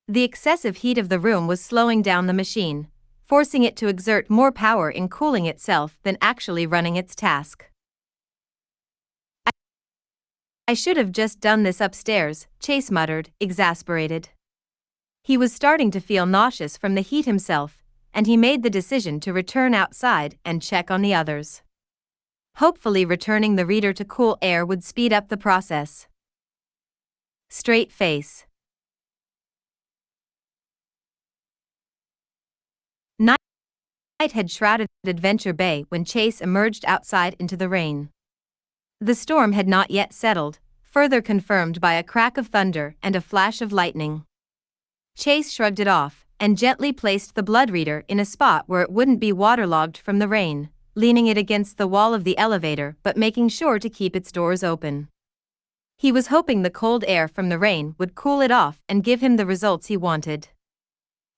The excessive heat of the room was slowing down the machine, forcing it to exert more power in cooling itself than actually running its task. "I should have just done this upstairs," Chase muttered, exasperated. He was starting to feel nauseous from the heat himself, and he made the decision to return outside and check on the others. Hopefully returning the reader to cool air would speed up the process. Straight face. Night had shrouded Adventure Bay when Chase emerged outside into the rain. The storm had not yet settled, further confirmed by a crack of thunder and a flash of lightning. Chase shrugged it off and gently placed the blood reader in a spot where it wouldn't be waterlogged from the rain, leaning it against the wall of the elevator but making sure to keep its doors open. He was hoping the cold air from the rain would cool it off and give him the results he wanted.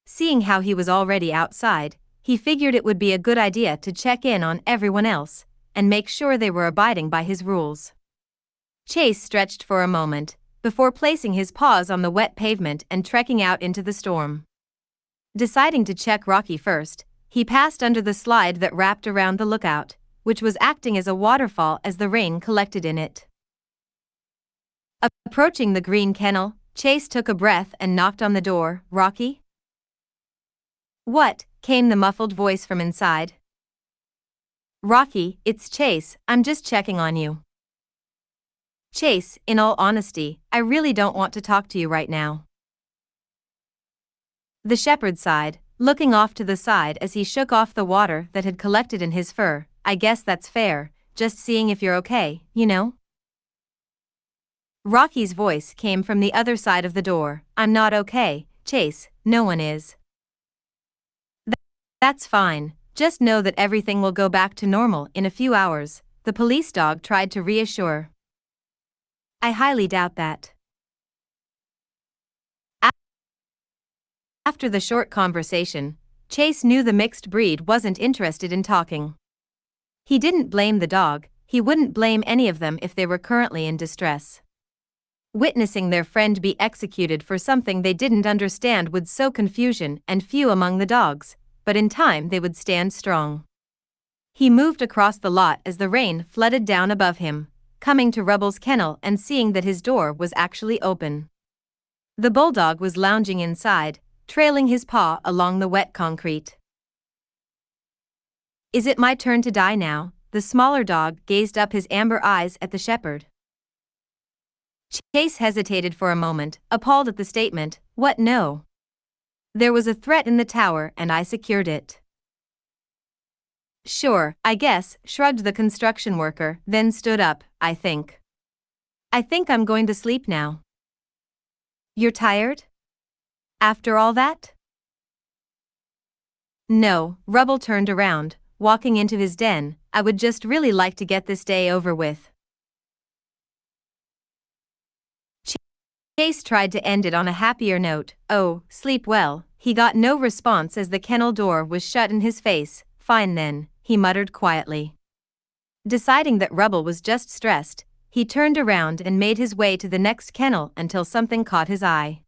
Seeing how he was already outside, he figured it would be a good idea to check in on everyone else and make sure they were abiding by his rules. Chase stretched for a moment, before placing his paws on the wet pavement and trekking out into the storm. Deciding to check Rocky first, he passed under the slide that wrapped around the lookout, which was acting as a waterfall as the rain collected in it. Approaching the green kennel, Chase took a breath and knocked on the door. "Rocky?" "What?" came the muffled voice from inside. "Rocky, it's Chase, I'm just checking on you." "Chase, in all honesty, I really don't want to talk to you right now." The shepherd sighed, looking off to the side as he shook off the water that had collected in his fur. "I guess that's fair, just seeing if you're okay, you know?" Rocky's voice came from the other side of the door. "I'm not okay, Chase, no one is." "That's fine, just know that everything will go back to normal in a few hours," the police dog tried to reassure. "I highly doubt that." After the short conversation, Chase knew the mixed breed wasn't interested in talking. He didn't blame the dog, he wouldn't blame any of them if they were currently in distress. Witnessing their friend be executed for something they didn't understand would sow confusion and few among the dogs, but in time they would stand strong. He moved across the lot as the rain flooded down above him, coming to Rubble's kennel and seeing that his door was actually open. The bulldog was lounging inside, trailing his paw along the wet concrete. "Is it my turn to die now?" The smaller dog gazed up his amber eyes at the shepherd. Chase hesitated for a moment, appalled at the statement. "What, no? There was a threat in the tower and I secured it." "Sure, I guess," shrugged the construction worker, then stood up. I think I'm going to sleep now." "You're tired? After all that?" "No," Rubble turned around, walking into his den. "I would just really like to get this day over with." Chase tried to end it on a happier note. "Oh, sleep well." He got no response as the kennel door was shut in his face. "Fine then," he muttered quietly. Deciding that Rubble was just stressed, he turned around and made his way to the next kennel until something caught his eye.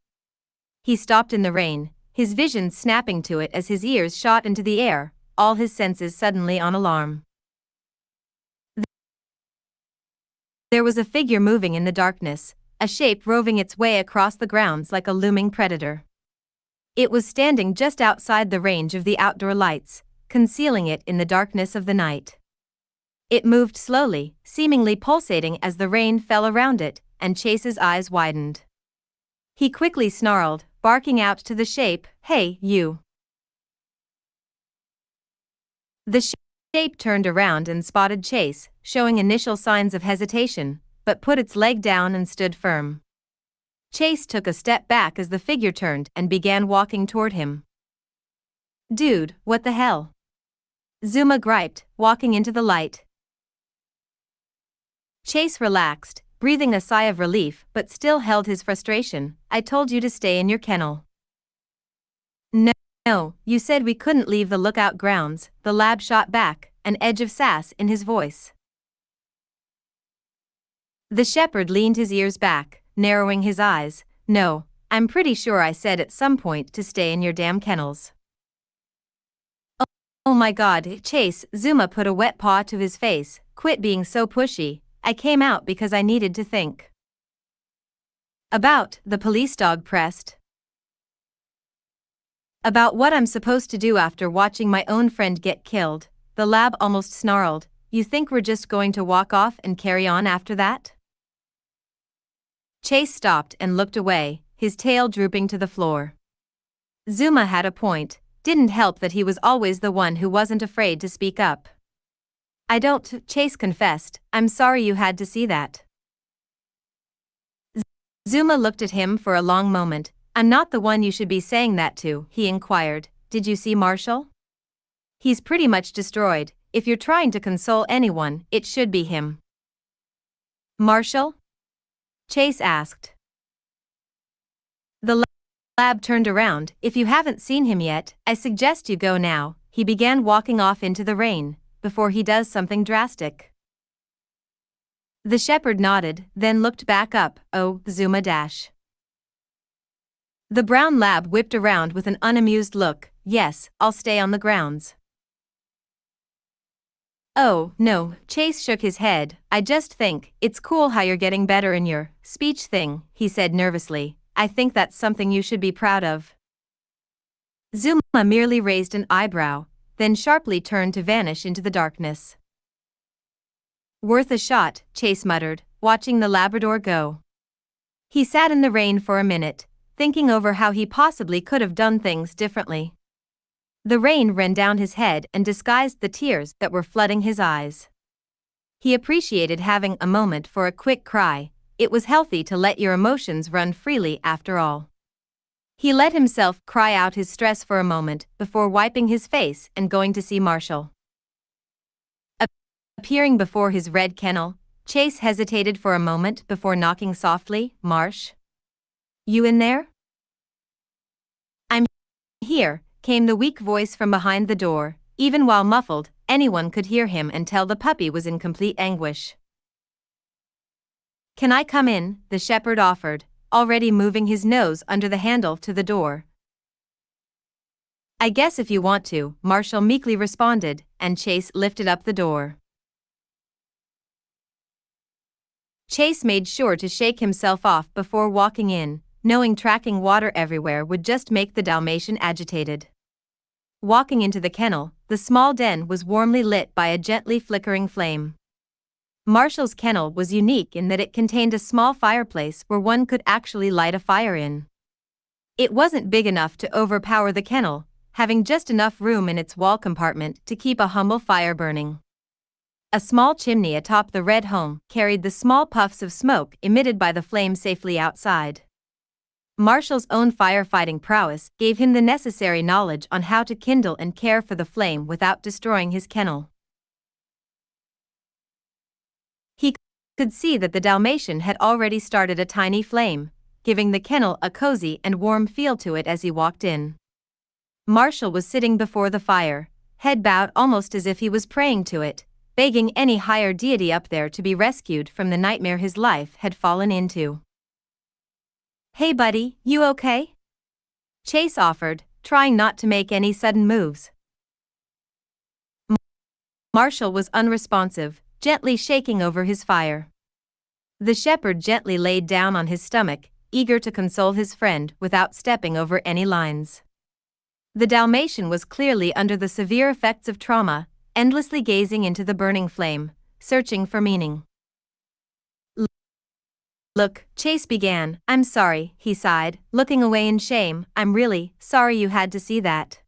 He stopped in the rain, his vision snapping to it as his ears shot into the air, all his senses suddenly on alarm. There was a figure moving in the darkness, a shape roving its way across the grounds like a looming predator. It was standing just outside the range of the outdoor lights, concealing it in the darkness of the night. It moved slowly, seemingly pulsating as the rain fell around it, and Chase's eyes widened. He quickly snarled, barking out to the shape, "Hey, you!" The shape turned around and spotted Chase, showing initial signs of hesitation, but put its leg down and stood firm. Chase took a step back as the figure turned and began walking toward him. "Dude, what the hell?" Zuma griped, walking into the light. Chase relaxed, breathing a sigh of relief but still held his frustration. "I told you to stay in your kennel." No, you said we couldn't leave the lookout grounds," the lab shot back, an edge of sass in his voice. The shepherd leaned his ears back, narrowing his eyes. "No, I'm pretty sure I said at some point to stay in your damn kennels." Oh my god, Chase, Zuma put a wet paw to his face. "Quit being so pushy. I came out because I needed to think." "About," the police dog pressed. "About what I'm supposed to do after watching my own friend get killed," the lab almost snarled. "You think we're just going to walk off and carry on after that?" Chase stopped and looked away, his tail drooping to the floor. Zuma had a point. Didn't help that he was always the one who wasn't afraid to speak up. "I don't," Chase confessed. "I'm sorry you had to see that." Zuma looked at him for a long moment. "I'm not the one you should be saying that to," he inquired. "Did you see Marshall? He's pretty much destroyed. If you're trying to console anyone, it should be him." "Marshall?" Chase asked. The lab turned around. "If you haven't seen him yet, I suggest you go now." He began walking off into the rain, "before he does something drastic." The shepherd nodded, then looked back up. "Oh, Zuma dash." The brown lab whipped around with an unamused look. "Yes, I'll stay on the grounds." "Oh, no," Chase shook his head. "I just think it's cool how you're getting better in your speech thing," he said nervously. "I think that's something you should be proud of." Zuma merely raised an eyebrow, then sharply turned to vanish into the darkness. "Worth a shot," Chase muttered, watching the Labrador go. He sat in the rain for a minute, thinking over how he possibly could have done things differently. The rain ran down his head and disguised the tears that were flooding his eyes. He appreciated having a moment for a quick cry. It was healthy to let your emotions run freely after all. He let himself cry out his stress for a moment before wiping his face and going to see Marshall. Appearing before his red kennel, Chase hesitated for a moment before knocking softly. "Marsh? You in there?" "I'm Here came the weak voice from behind the door. Even while muffled, anyone could hear him and tell the puppy was in complete anguish. "Can I come in?" the shepherd offered, already moving his nose under the handle to the door. "I guess if you want to," Marshall meekly responded, and Chase lifted up the door. Chase made sure to shake himself off before walking in, knowing tracking water everywhere would just make the Dalmatian agitated. Walking into the kennel, the small den was warmly lit by a gently flickering flame. Marshall's kennel was unique in that it contained a small fireplace where one could actually light a fire in. It wasn't big enough to overpower the kennel, having just enough room in its wall compartment to keep a humble fire burning. A small chimney atop the red home carried the small puffs of smoke emitted by the flame safely outside. Marshall's own firefighting prowess gave him the necessary knowledge on how to kindle and care for the flame without destroying his kennel. He could see that the Dalmatian had already started a tiny flame, giving the kennel a cozy and warm feel to it as he walked in. Marshall was sitting before the fire, head bowed almost as if he was praying to it, begging any higher deity up there to be rescued from the nightmare his life had fallen into. "Hey buddy, you okay?" Chase offered, trying not to make any sudden moves. Marshall was unresponsive, gently shaking over his fire. The shepherd gently laid down on his stomach, eager to console his friend without stepping over any lines. The Dalmatian was clearly under the severe effects of trauma, endlessly gazing into the burning flame, searching for meaning. "Look," Chase began. "I'm sorry," he sighed, looking away in shame. "I'm really sorry you had to see that.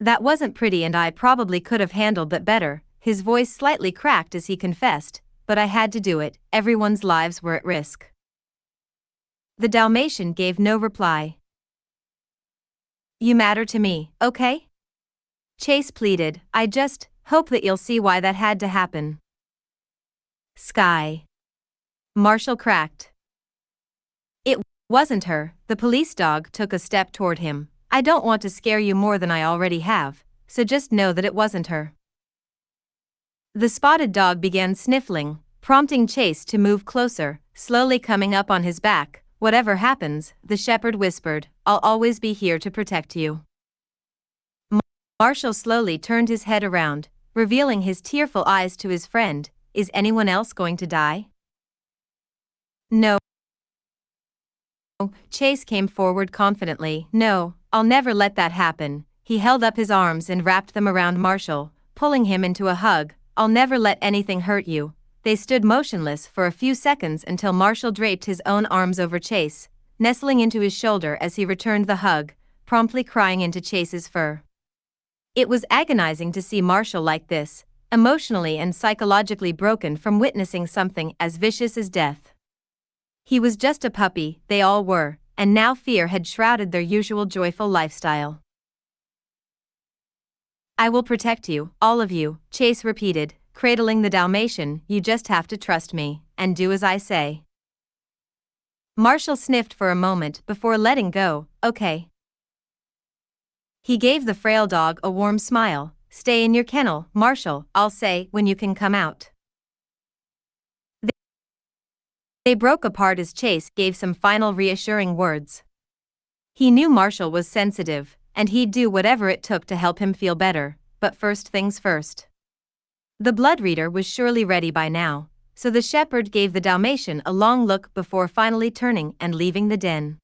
That wasn't pretty and I probably could have handled that better." His voice slightly cracked as he confessed, "But I had to do it, everyone's lives were at risk." The Dalmatian gave no reply. "You matter to me, okay?" Chase pleaded. "I just hope that you'll see why that had to happen." "Sky." Marshall cracked. "It wasn't her." The police dog took a step toward him. "I don't want to scare you more than I already have, so just know that it wasn't her." The spotted dog began sniffling, prompting Chase to move closer, slowly coming up on his back. "Whatever happens," the shepherd whispered, "I'll always be here to protect you." Marshall slowly turned his head around, revealing his tearful eyes to his friend. "Is anyone else going to die?" "No." Chase came forward confidently. "No, I'll never let that happen." He held up his arms and wrapped them around Marshall, pulling him into a hug. "I'll never let anything hurt you." They stood motionless for a few seconds until Marshall draped his own arms over Chase, nestling into his shoulder as he returned the hug, promptly crying into Chase's fur. It was agonizing to see Marshall like this, emotionally and psychologically broken from witnessing something as vicious as death. He was just a puppy, they all were, and now fear had shrouded their usual joyful lifestyle. "I will protect you, all of you," Chase repeated, cradling the Dalmatian. "You just have to trust me, and do as I say." Marshall sniffed for a moment before letting go. "Okay." He gave the frail dog a warm smile. "Stay in your kennel, Marshall, I'll say when you can come out." They broke apart as Chase gave some final reassuring words. He knew Marshall was sensitive, and he'd do whatever it took to help him feel better, but first things first. The blood reader was surely ready by now, so the shepherd gave the Dalmatian a long look before finally turning and leaving the den.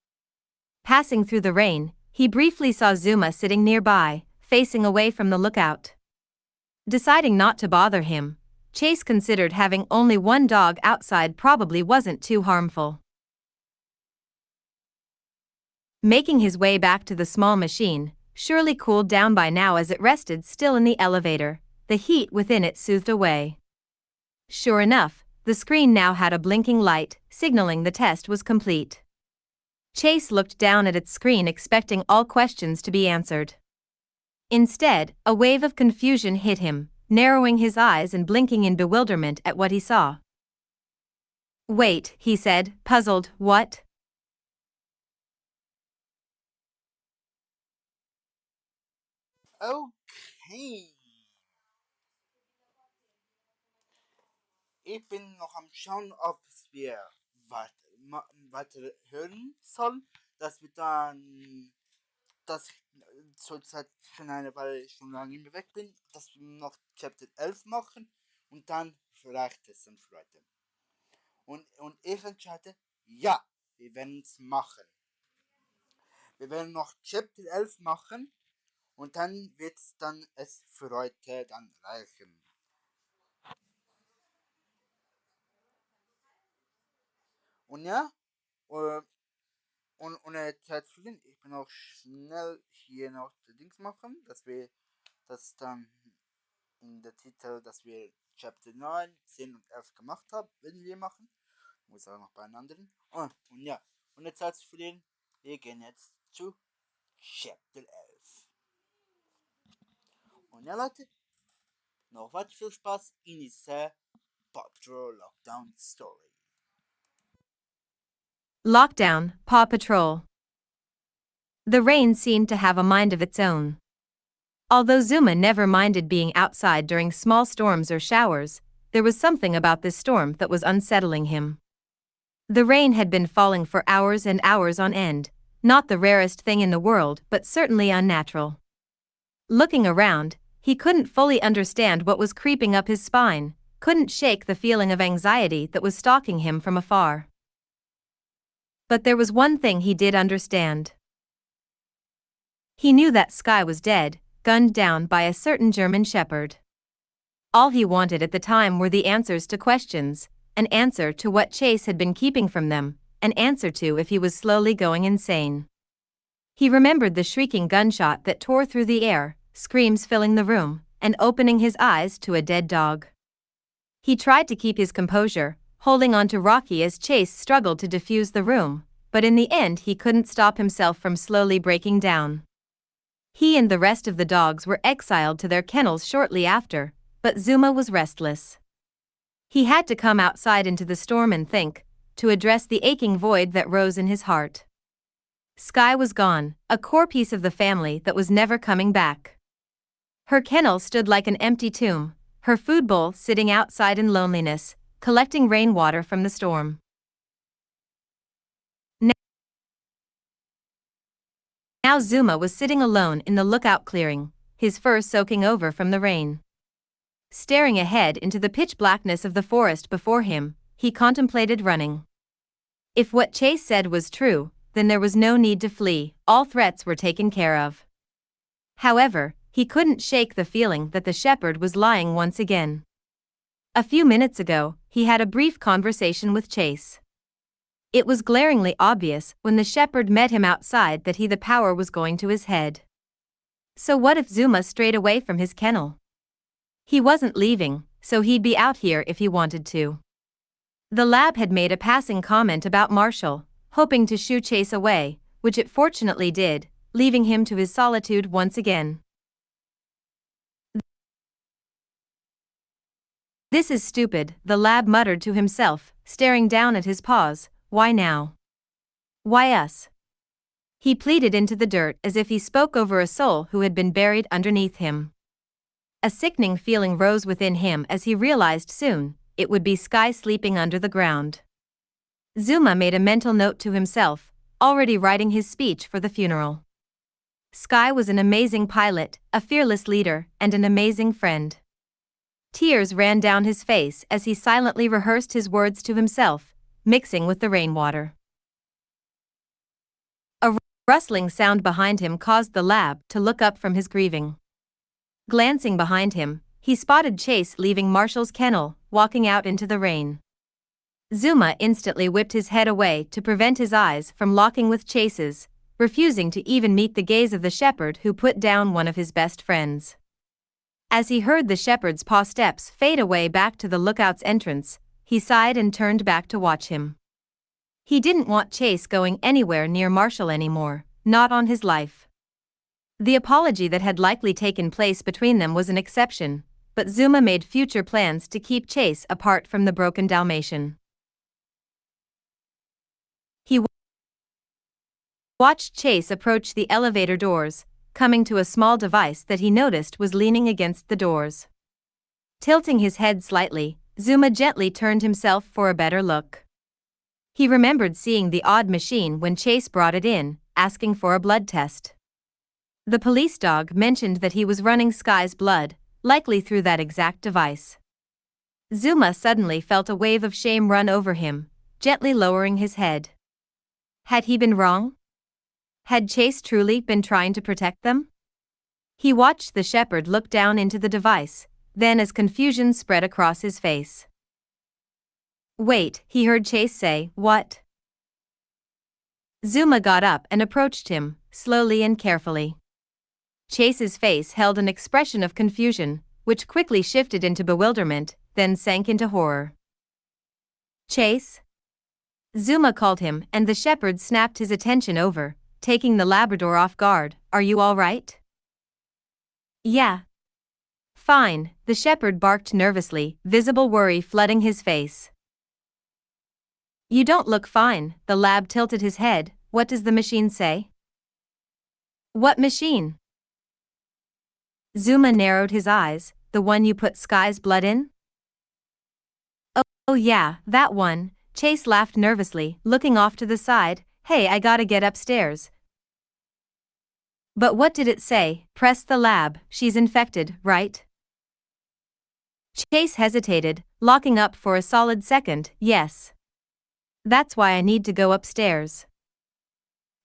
Passing through the rain, he briefly saw Zuma sitting nearby, facing away from the lookout. Deciding not to bother him, Chase considered having only one dog outside probably wasn't too harmful. Making his way back to the small machine, surely cooled down by now as it rested still in the elevator, the heat within it soothed away. Sure enough, the screen now had a blinking light, signaling the test was complete. Chase looked down at its screen expecting all questions to be answered. Instead, a wave of confusion hit him, narrowing his eyes and blinking in bewilderment at what he saw. "Wait," he said, puzzled. "What?" Okay. Ich bin noch am Schauen, ob wir weiter hören sollen, dass wir dann, dass ich zurzeit schon eine Weile schon lange nicht mehr weg bin, dass wir noch Chapter 11 machen und dann vielleicht es dann für heute. Und ich entscheide, ja, wir werden es machen. Wir werden noch Chapter 11 machen und dann wird es dann es für heute dann reichen. Und ja, äh, und ohne Zeit zu verlieren, ich bin auch schnell hier noch die Dings machen, dass wir das dann in der Titel, dass wir Chapter 9, 10 und 11 gemacht haben, werden wir machen. Ich muss auch noch bei einem anderen. Und ja, ohne Zeit zu verlieren, wir gehen jetzt zu Chapter 11. Und ja, Leute, noch weiter viel Spaß in dieser PAW Lockdown Story. Lockdown, Paw Patrol. The rain seemed to have a mind of its own. Although Zuma never minded being outside during small storms or showers, there was something about this storm that was unsettling him. The rain had been falling for hours and hours on end, not the rarest thing in the world but certainly unnatural. Looking around, he couldn't fully understand what was creeping up his spine, couldn't shake the feeling of anxiety that was stalking him from afar. But there was one thing he did understand. He knew that Skye was dead, gunned down by a certain German shepherd. All he wanted at the time were the answers to questions, an answer to what Chase had been keeping from them, an answer to if he was slowly going insane. He remembered the shrieking gunshot that tore through the air, screams filling the room, and opening his eyes to a dead dog. He tried to keep his composure, holding on to Rocky as Chase struggled to defuse the room, but in the end he couldn't stop himself from slowly breaking down. He and the rest of the dogs were exiled to their kennels shortly after, but Zuma was restless. He had to come outside into the storm and think, to address the aching void that rose in his heart. Skye was gone, a core piece of the family that was never coming back. Her kennel stood like an empty tomb, her food bowl sitting outside in loneliness, collecting rainwater from the storm. Now Zuma was sitting alone in the lookout clearing, his fur soaking over from the rain. Staring ahead into the pitch blackness of the forest before him, he contemplated running. If what Chase said was true, then there was no need to flee, all threats were taken care of. However, he couldn't shake the feeling that the shepherd was lying once again. A few minutes ago, he had a brief conversation with Chase. It was glaringly obvious when the shepherd met him outside that the power was going to his head. So what if Zuma strayed away from his kennel? He wasn't leaving, so he'd be out here if he wanted to. The lab had made a passing comment about Marshall, hoping to shoo Chase away, which it fortunately did, leaving him to his solitude once again. This is stupid, the lab muttered to himself, staring down at his paws. Why now? Why us? He pleaded into the dirt as if he spoke over a soul who had been buried underneath him. A sickening feeling rose within him as he realized soon it would be Skye sleeping under the ground. Zuma made a mental note to himself, already writing his speech for the funeral. Skye was an amazing pilot, a fearless leader, and an amazing friend. Tears ran down his face as he silently rehearsed his words to himself, mixing with the rainwater. A rustling sound behind him caused the lab to look up from his grieving. Glancing behind him, he spotted Chase leaving Marshall's kennel, walking out into the rain. Zuma instantly whipped his head away to prevent his eyes from locking with Chase's, refusing to even meet the gaze of the shepherd who put down one of his best friends. As he heard the shepherd's paw steps fade away back to the lookout's entrance, he sighed and turned back to watch him. He didn't want Chase going anywhere near Marshall anymore, not on his life. The apology that had likely taken place between them was an exception, but Zuma made future plans to keep Chase apart from the broken Dalmatian. He watched Chase approach the elevator doors, coming to a small device that he noticed was leaning against the doors. Tilting his head slightly, Zuma gently turned himself for a better look. He remembered seeing the odd machine when Chase brought it in, asking for a blood test. The police dog mentioned that he was running Sky's blood, likely through that exact device. Zuma suddenly felt a wave of shame run over him, gently lowering his head. Had he been wrong? Had Chase truly been trying to protect them? He watched the shepherd look down into the device, then as confusion spread across his face. "Wait," he heard Chase say, "what?" Zuma got up and approached him, slowly and carefully. Chase's face held an expression of confusion, which quickly shifted into bewilderment, then sank into horror. "Chase?" Zuma called him, and the shepherd snapped his attention over, taking the Labrador off guard. "Are you all right?" "Yeah. Fine," the shepherd barked nervously, visible worry flooding his face. "You don't look fine," the lab tilted his head. "What does the machine say?" "What machine?" Zuma narrowed his eyes. "The one you put Sky's blood in?" Oh yeah, that one," Chase laughed nervously, looking off to the side. "Hey, I gotta get upstairs." "But what did it say?" pressed the lab. "She's infected, right?" Chase hesitated, locking up for a solid second. "Yes. That's why I need to go upstairs."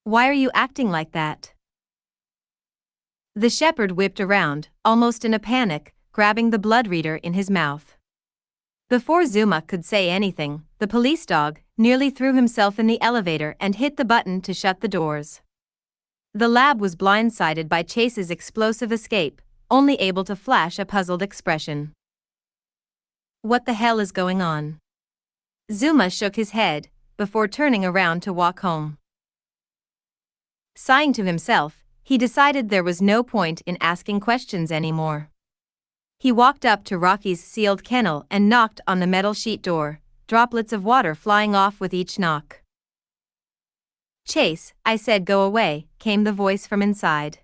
"Why are you acting like that?" The shepherd whipped around, almost in a panic, grabbing the blood reader in his mouth. Before Zuma could say anything, the police dog nearly threw himself in the elevator and hit the button to shut the doors. The lab was blindsided by Chase's explosive escape, only able to flash a puzzled expression. "What the hell is going on?" Zuma shook his head, before turning around to walk home. Sighing to himself, he decided there was no point in asking questions anymore. He walked up to Rocky's sealed kennel and knocked on the metal sheet door, droplets of water flying off with each knock. "Chase, I said go away," came the voice from inside.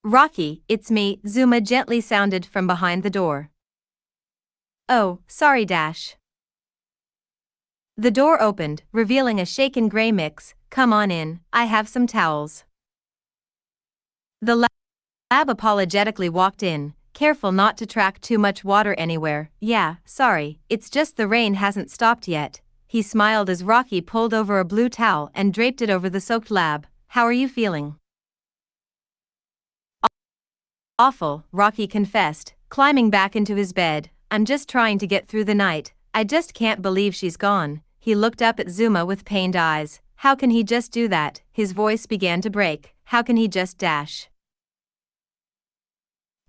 "Rocky, it's me," Zuma gently sounded from behind the door. "Oh, sorry Dash." The door opened, revealing a shaken gray mix. "Come on in, I have some towels." The lab apologetically walked in, careful not to track too much water anywhere. "Yeah, sorry, it's just the rain hasn't stopped yet." He smiled as Rocky pulled over a blue towel and draped it over the soaked lab. "How are you feeling?" "Awful," Rocky confessed, climbing back into his bed. "I'm just trying to get through the night. I just can't believe she's gone." He looked up at Zuma with pained eyes. "How can he just do that?" His voice began to break. "How can he just dash?"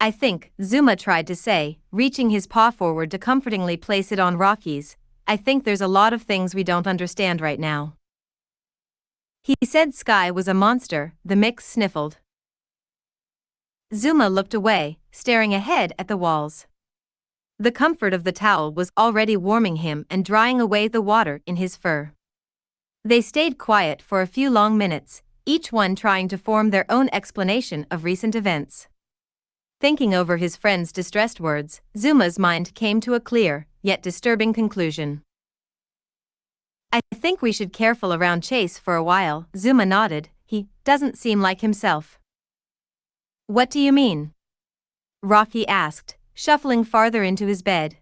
"I think," Zuma tried to say, reaching his paw forward to comfortingly place it on Rocky's. "I think there's a lot of things we don't understand right now." He said Sky was a monster, the mix sniffled. Zuma looked away, staring ahead at the walls. The comfort of the towel was already warming him and drying away the water in his fur. They stayed quiet for a few long minutes, each one trying to form their own explanation of recent events. Thinking over his friend's distressed words, Zuma's mind came to a clear, yet disturbing conclusion. "I think we should careful around Chase for a while." Zuma nodded. "He doesn't seem like himself." "What do you mean?" Rocky asked, shuffling farther into his bed.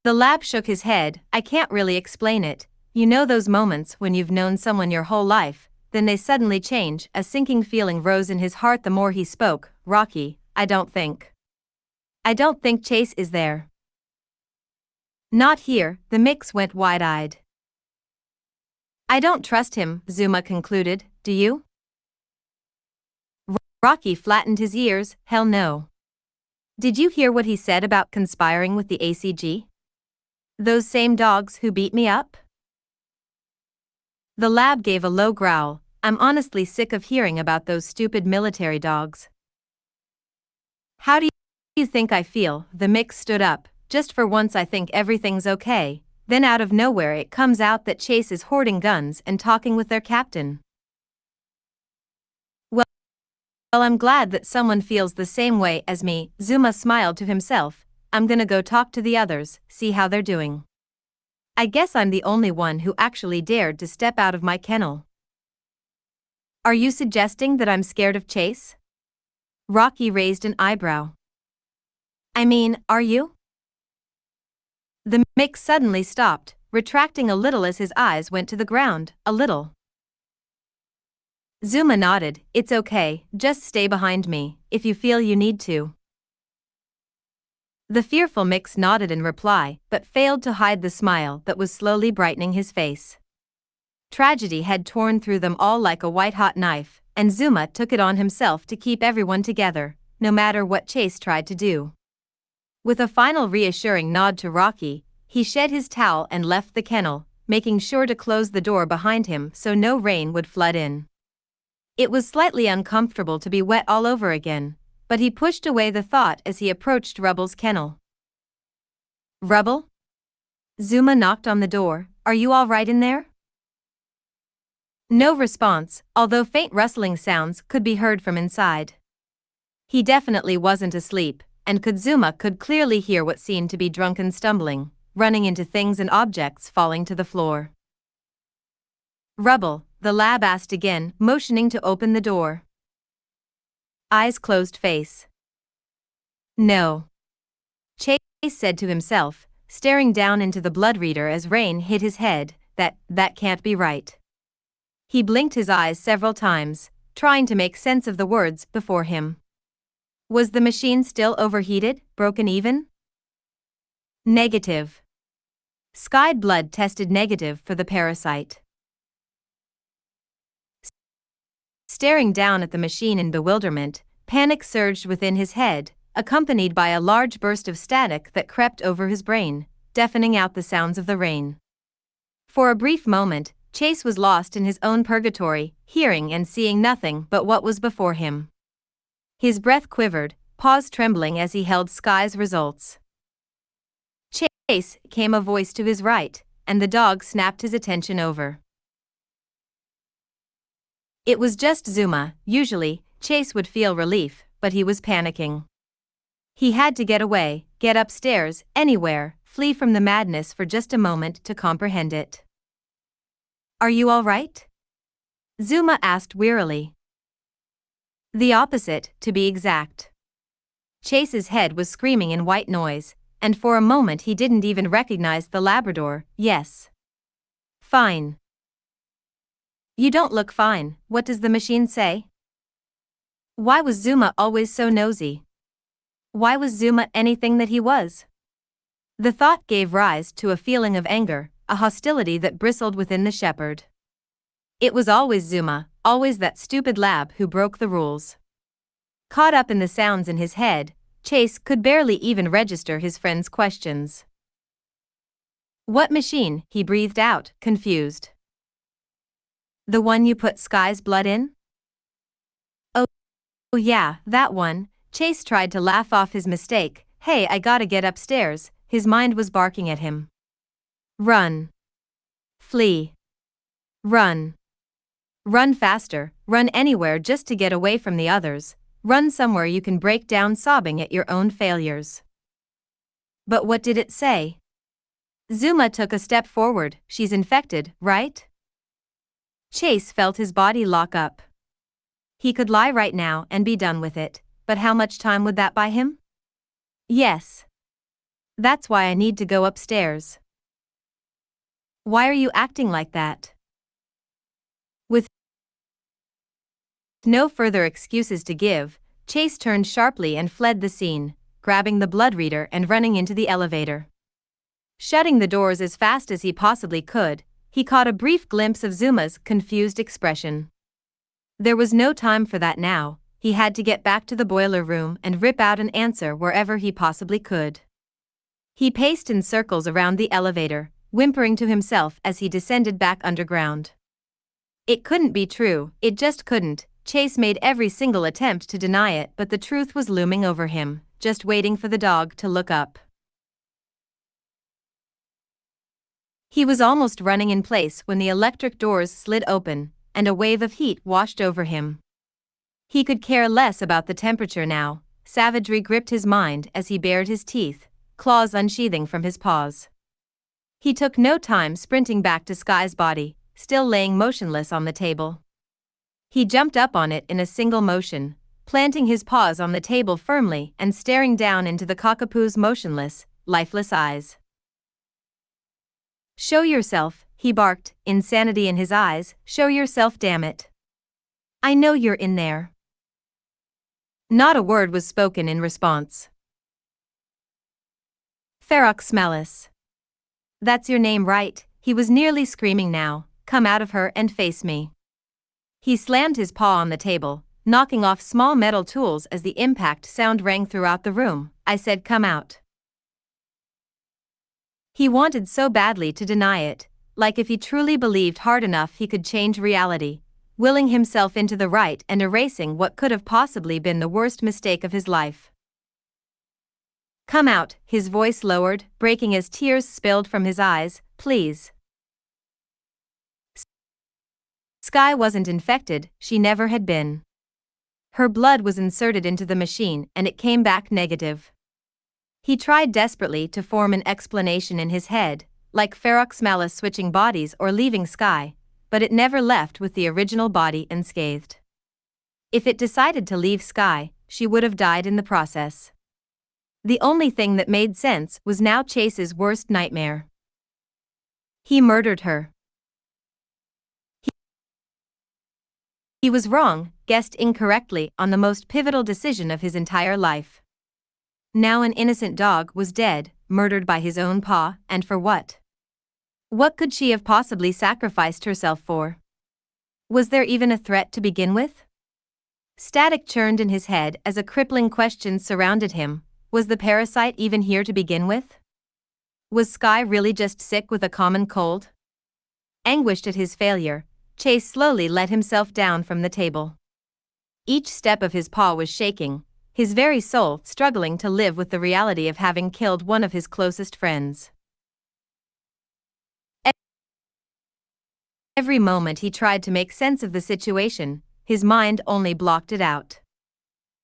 The lab shook his head. "I can't really explain it. You know those moments when you've known someone your whole life, then they suddenly change." A sinking feeling rose in his heart the more he spoke. "Rocky, I don't think Chase is there." "Not here," the mix went wide-eyed. "I don't trust him," Zuma concluded. "Do you?" Rocky flattened his ears. "Hell no." "Did you hear what he said about conspiring with the ACG? Those same dogs who beat me up?" The lab gave a low growl. "I'm honestly sick of hearing about those stupid military dogs." "How do you think I feel?" The mix stood up. "Just for once I think everything's okay." Then out of nowhere it comes out that Chase is hoarding guns and talking with their captain. Well, I'm glad that someone feels the same way as me. Zuma smiled to himself. I'm gonna go talk to the others, see how they're doing. I guess I'm the only one who actually dared to step out of my kennel. Are you suggesting that I'm scared of Chase? Rocky raised an eyebrow. I mean, are you? The mix suddenly stopped, retracting a little as his eyes went to the ground, a little. Zuma nodded. It's okay, just stay behind me, if you feel you need to. The fearful mix nodded in reply, but failed to hide the smile that was slowly brightening his face. Tragedy had torn through them all like a white-hot knife, and Zuma took it on himself to keep everyone together, no matter what Chase tried to do. With a final reassuring nod to Rocky, he shed his towel and left the kennel, making sure to close the door behind him so no rain would flood in. It was slightly uncomfortable to be wet all over again, but he pushed away the thought as he approached Rubble's kennel. Rubble? Zuma knocked on the door. Are you all right in there? No response, although faint rustling sounds could be heard from inside. He definitely wasn't asleep, and Zuma could clearly hear what seemed to be drunken stumbling, running into things and objects falling to the floor. Rubble, the lab asked again, motioning to open the door. Eyes closed face. No. Chase said to himself, staring down into the blood reader as rain hit his head, that can't be right. He blinked his eyes several times, trying to make sense of the words before him. Was the machine still overheated, broken even? Negative. Skyed blood tested negative for the parasite. Staring down at the machine in bewilderment, panic surged within his head, accompanied by a large burst of static that crept over his brain, deafening out the sounds of the rain. For a brief moment, Chase was lost in his own purgatory, hearing and seeing nothing but what was before him. His breath quivered, paws trembling as he held Sky's results. Chase, came a voice to his right, and the dog snapped his attention over. It was just Zuma. Usually, Chase would feel relief, but he was panicking. He had to get away, get upstairs, anywhere, flee from the madness for just a moment to comprehend it. Are you all right? Zuma asked wearily. The opposite, to be exact. Chase's head was screaming in white noise, and for a moment he didn't even recognize the Labrador. Yes. Fine. You don't look fine. What does the machine say? Why was Zuma always so nosy? Why was Zuma anything that he was? The thought gave rise to a feeling of anger, a hostility that bristled within the shepherd. It was always Zuma, always that stupid lab who broke the rules. Caught up in the sounds in his head, Chase could barely even register his friend's questions. What machine? He breathed out, confused. The one you put Sky's blood in? Oh yeah, that one. Chase tried to laugh off his mistake. Hey, I gotta get upstairs. His mind was barking at him. Run. Flee. Run. Run faster, run anywhere just to get away from the others. Run somewhere you can break down sobbing at your own failures. But what did it say? Zuma took a step forward. She's infected, right? Chase felt his body lock up. He could lie right now and be done with it, but how much time would that buy him? Yes. That's why I need to go upstairs. Why are you acting like that? With no further excuses to give, Chase turned sharply and fled the scene, grabbing the blood reader and running into the elevator. Shutting the doors as fast as he possibly could, he caught a brief glimpse of Zuma's confused expression. There was no time for that now. He had to get back to the boiler room and rip out an answer wherever he possibly could. He paced in circles around the elevator, whimpering to himself as he descended back underground. It couldn't be true, it just couldn't. Chase made every single attempt to deny it, but the truth was looming over him, just waiting for the dog to look up. He was almost running in place when the electric doors slid open, and a wave of heat washed over him. He could care less about the temperature now. Savagery gripped his mind as he bared his teeth, claws unsheathing from his paws. He took no time sprinting back to Sky's body, still laying motionless on the table. He jumped up on it in a single motion, planting his paws on the table firmly and staring down into the cockapoo's motionless, lifeless eyes. "Show yourself," he barked, insanity in his eyes. "Show yourself, damn it. I know you're in there." Not a word was spoken in response. "Ferox. That's your name, right?" He was nearly screaming now. "Come out of her and face me." He slammed his paw on the table, knocking off small metal tools as the impact sound rang throughout the room. "I said come out." He wanted so badly to deny it, like if he truly believed hard enough he could change reality, willing himself into the right and erasing what could have possibly been the worst mistake of his life. "Come out," his voice lowered, breaking as tears spilled from his eyes. "Please." Sky wasn't infected, she never had been. Her blood was inserted into the machine and it came back negative. He tried desperately to form an explanation in his head, like Ferox switching bodies or leaving Sky, but it never left with the original body unscathed. If it decided to leave Sky, she would have died in the process. The only thing that made sense was now Chase's worst nightmare. He murdered her. He was wrong, guessed incorrectly on the most pivotal decision of his entire life. Now an innocent dog was dead, murdered by his own paw, and for what? What could she have possibly sacrificed herself for? Was there even a threat to begin with? Static churned in his head as a crippling question surrounded him. Was the parasite even here to begin with? Was Sky really just sick with a common cold? Anguished at his failure, Chase slowly let himself down from the table. Each step of his paw was shaking, his very soul struggling to live with the reality of having killed one of his closest friends. Every moment he tried to make sense of the situation, his mind only blocked it out.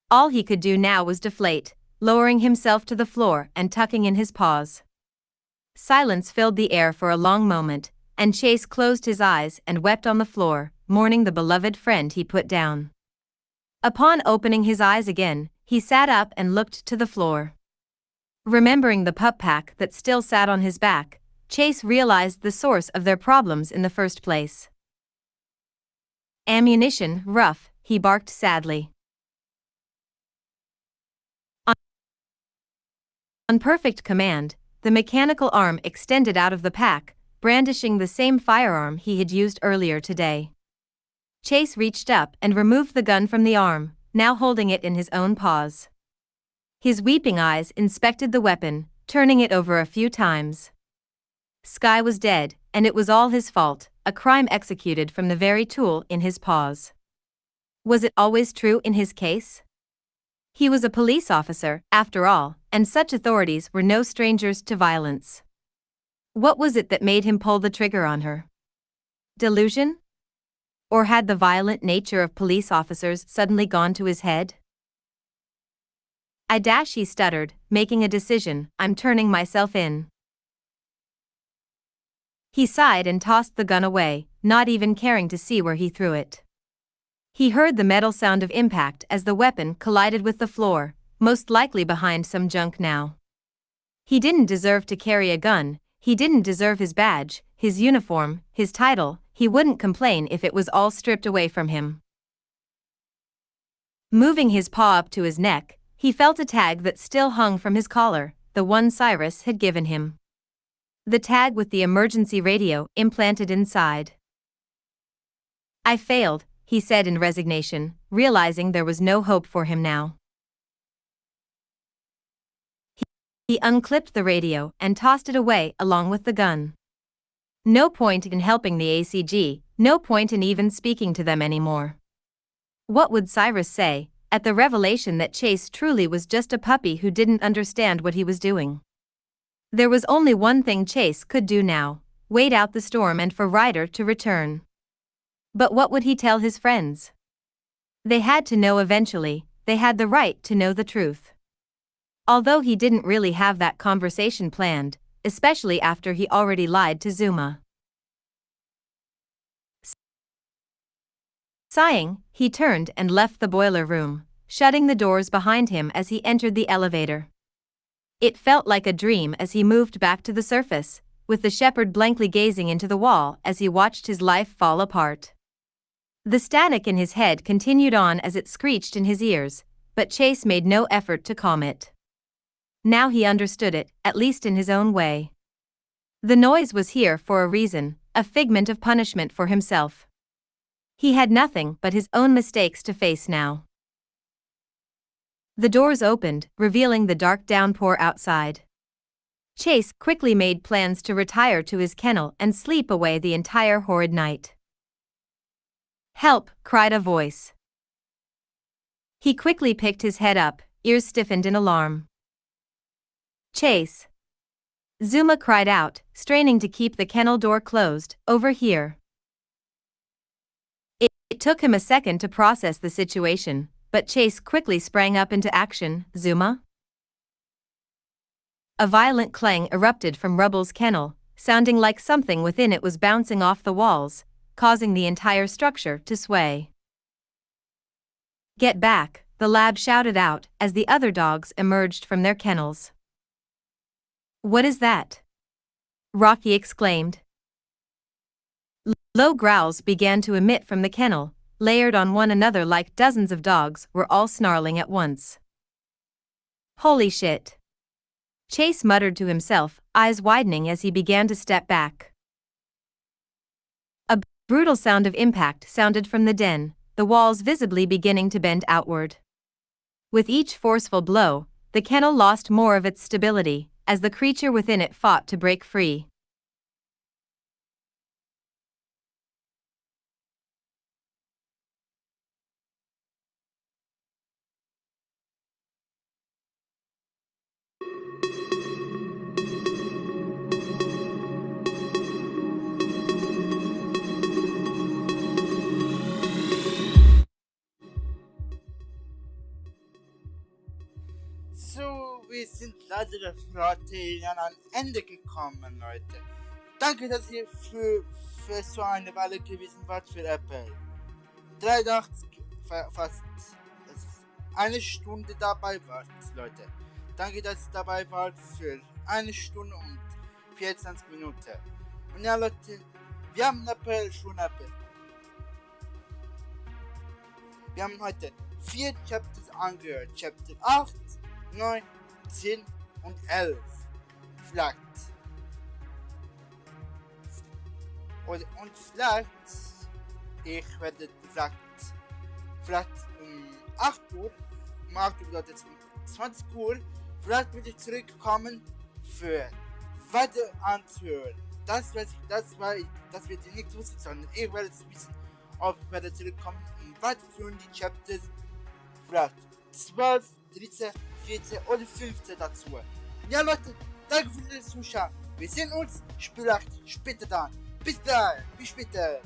All he could do now was deflate, lowering himself to the floor and tucking in his paws. Silence filled the air for a long moment, and Chase closed his eyes and wept on the floor, mourning the beloved friend he put down. Upon opening his eyes again, he sat up and looked to the floor. Remembering the pup pack that still sat on his back, Chase realized the source of their problems in the first place. "Ammunition, rough," he barked sadly. On perfect command, the mechanical arm extended out of the pack, brandishing the same firearm he had used earlier today. Chase reached up and removed the gun from the arm, now holding it in his own paws. His weeping eyes inspected the weapon, turning it over a few times. Sky was dead, and it was all his fault, a crime executed from the very tool in his paws. Was it always true in his case? He was a police officer, after all, and such authorities were no strangers to violence. What was it that made him pull the trigger on her? Delusion? Or had the violent nature of police officers suddenly gone to his head? He stuttered, making a decision. "I'm turning myself in." He sighed and tossed the gun away, not even caring to see where he threw it. He heard the metal sound of impact as the weapon collided with the floor, most likely behind some junk now. He didn't deserve to carry a gun, he didn't deserve his badge, his uniform, his title. He wouldn't complain if it was all stripped away from him. Moving his paw up to his neck, he felt a tag that still hung from his collar, the one Cyrus had given him. The tag with the emergency radio implanted inside. "I failed," he said in resignation, realizing there was no hope for him now. He unclipped the radio and tossed it away along with the gun. No point in helping the ACG, no point in even speaking to them anymore. What would Cyrus say at the revelation that Chase truly was just a puppy who didn't understand what he was doing? There was only one thing Chase could do now: wait out the storm and for Ryder to return. But what would he tell his friends? They had to know eventually, they had the right to know the truth. Although he didn't really have that conversation planned, especially after he already lied to Zuma. Sighing, he turned and left the boiler room, shutting the doors behind him as he entered the elevator. It felt like a dream as he moved back to the surface, with the shepherd blankly gazing into the wall as he watched his life fall apart. The static in his head continued on as it screeched in his ears, but Chase made no effort to calm it. Now he understood it, at least in his own way. The noise was here for a reason, a figment of punishment for himself. He had nothing but his own mistakes to face now. The doors opened, revealing the dark downpour outside. Chase quickly made plans to retire to his kennel and sleep away the entire horrid night. "Help!" cried a voice. He quickly picked his head up, ears stiffened in alarm. "Chase!" Zuma cried out, straining to keep the kennel door closed. "Over here." It took him a second to process the situation, but Chase quickly sprang up into action. "Zuma?" A violent clang erupted from Rubble's kennel, sounding like something within it was bouncing off the walls, causing the entire structure to sway. "Get back!" the lab shouted out as the other dogs emerged from their kennels. "What is that?" Rocky exclaimed. Low growls began to emit from the kennel, layered on one another like dozens of dogs were all snarling at once. "Holy shit!" Chase muttered to himself, eyes widening as he began to step back. A brutal sound of impact sounded from the den, the walls visibly beginning to bend outward. With each forceful blow, the kennel lost more of its stability, as the creature within it fought to break free. So, wir sind leider der Flotte an ein Ende gekommen, Leute. Danke, dass ihr für so eine Weile gewesen wart für Apple. 83, fast eine Stunde dabei wart, Leute. Danke, dass ihr dabei wart für eine Stunde und 24 Minuten. Und ja, Leute, wir haben schon Apple. Wir haben heute 4 Chapters angehört. Chapter 8, 9, 10 und 11. Vielleicht. Und vielleicht, ich werde vielleicht um 8 Uhr, um 8 Uhr bedeutet um 20 Uhr, vielleicht werde ich zurückkommen für weiter anzuhören. Das wird ihr nicht wissen, sondern ich werde es wissen, ob ich werde zurückkommen und weiterführen die Chapters vielleicht 12, 13, 14 oder 15 dazu. Ja Leute, danke für das Zuschauen. Wir sehen uns vielleicht später dann. Bis dann, bis später.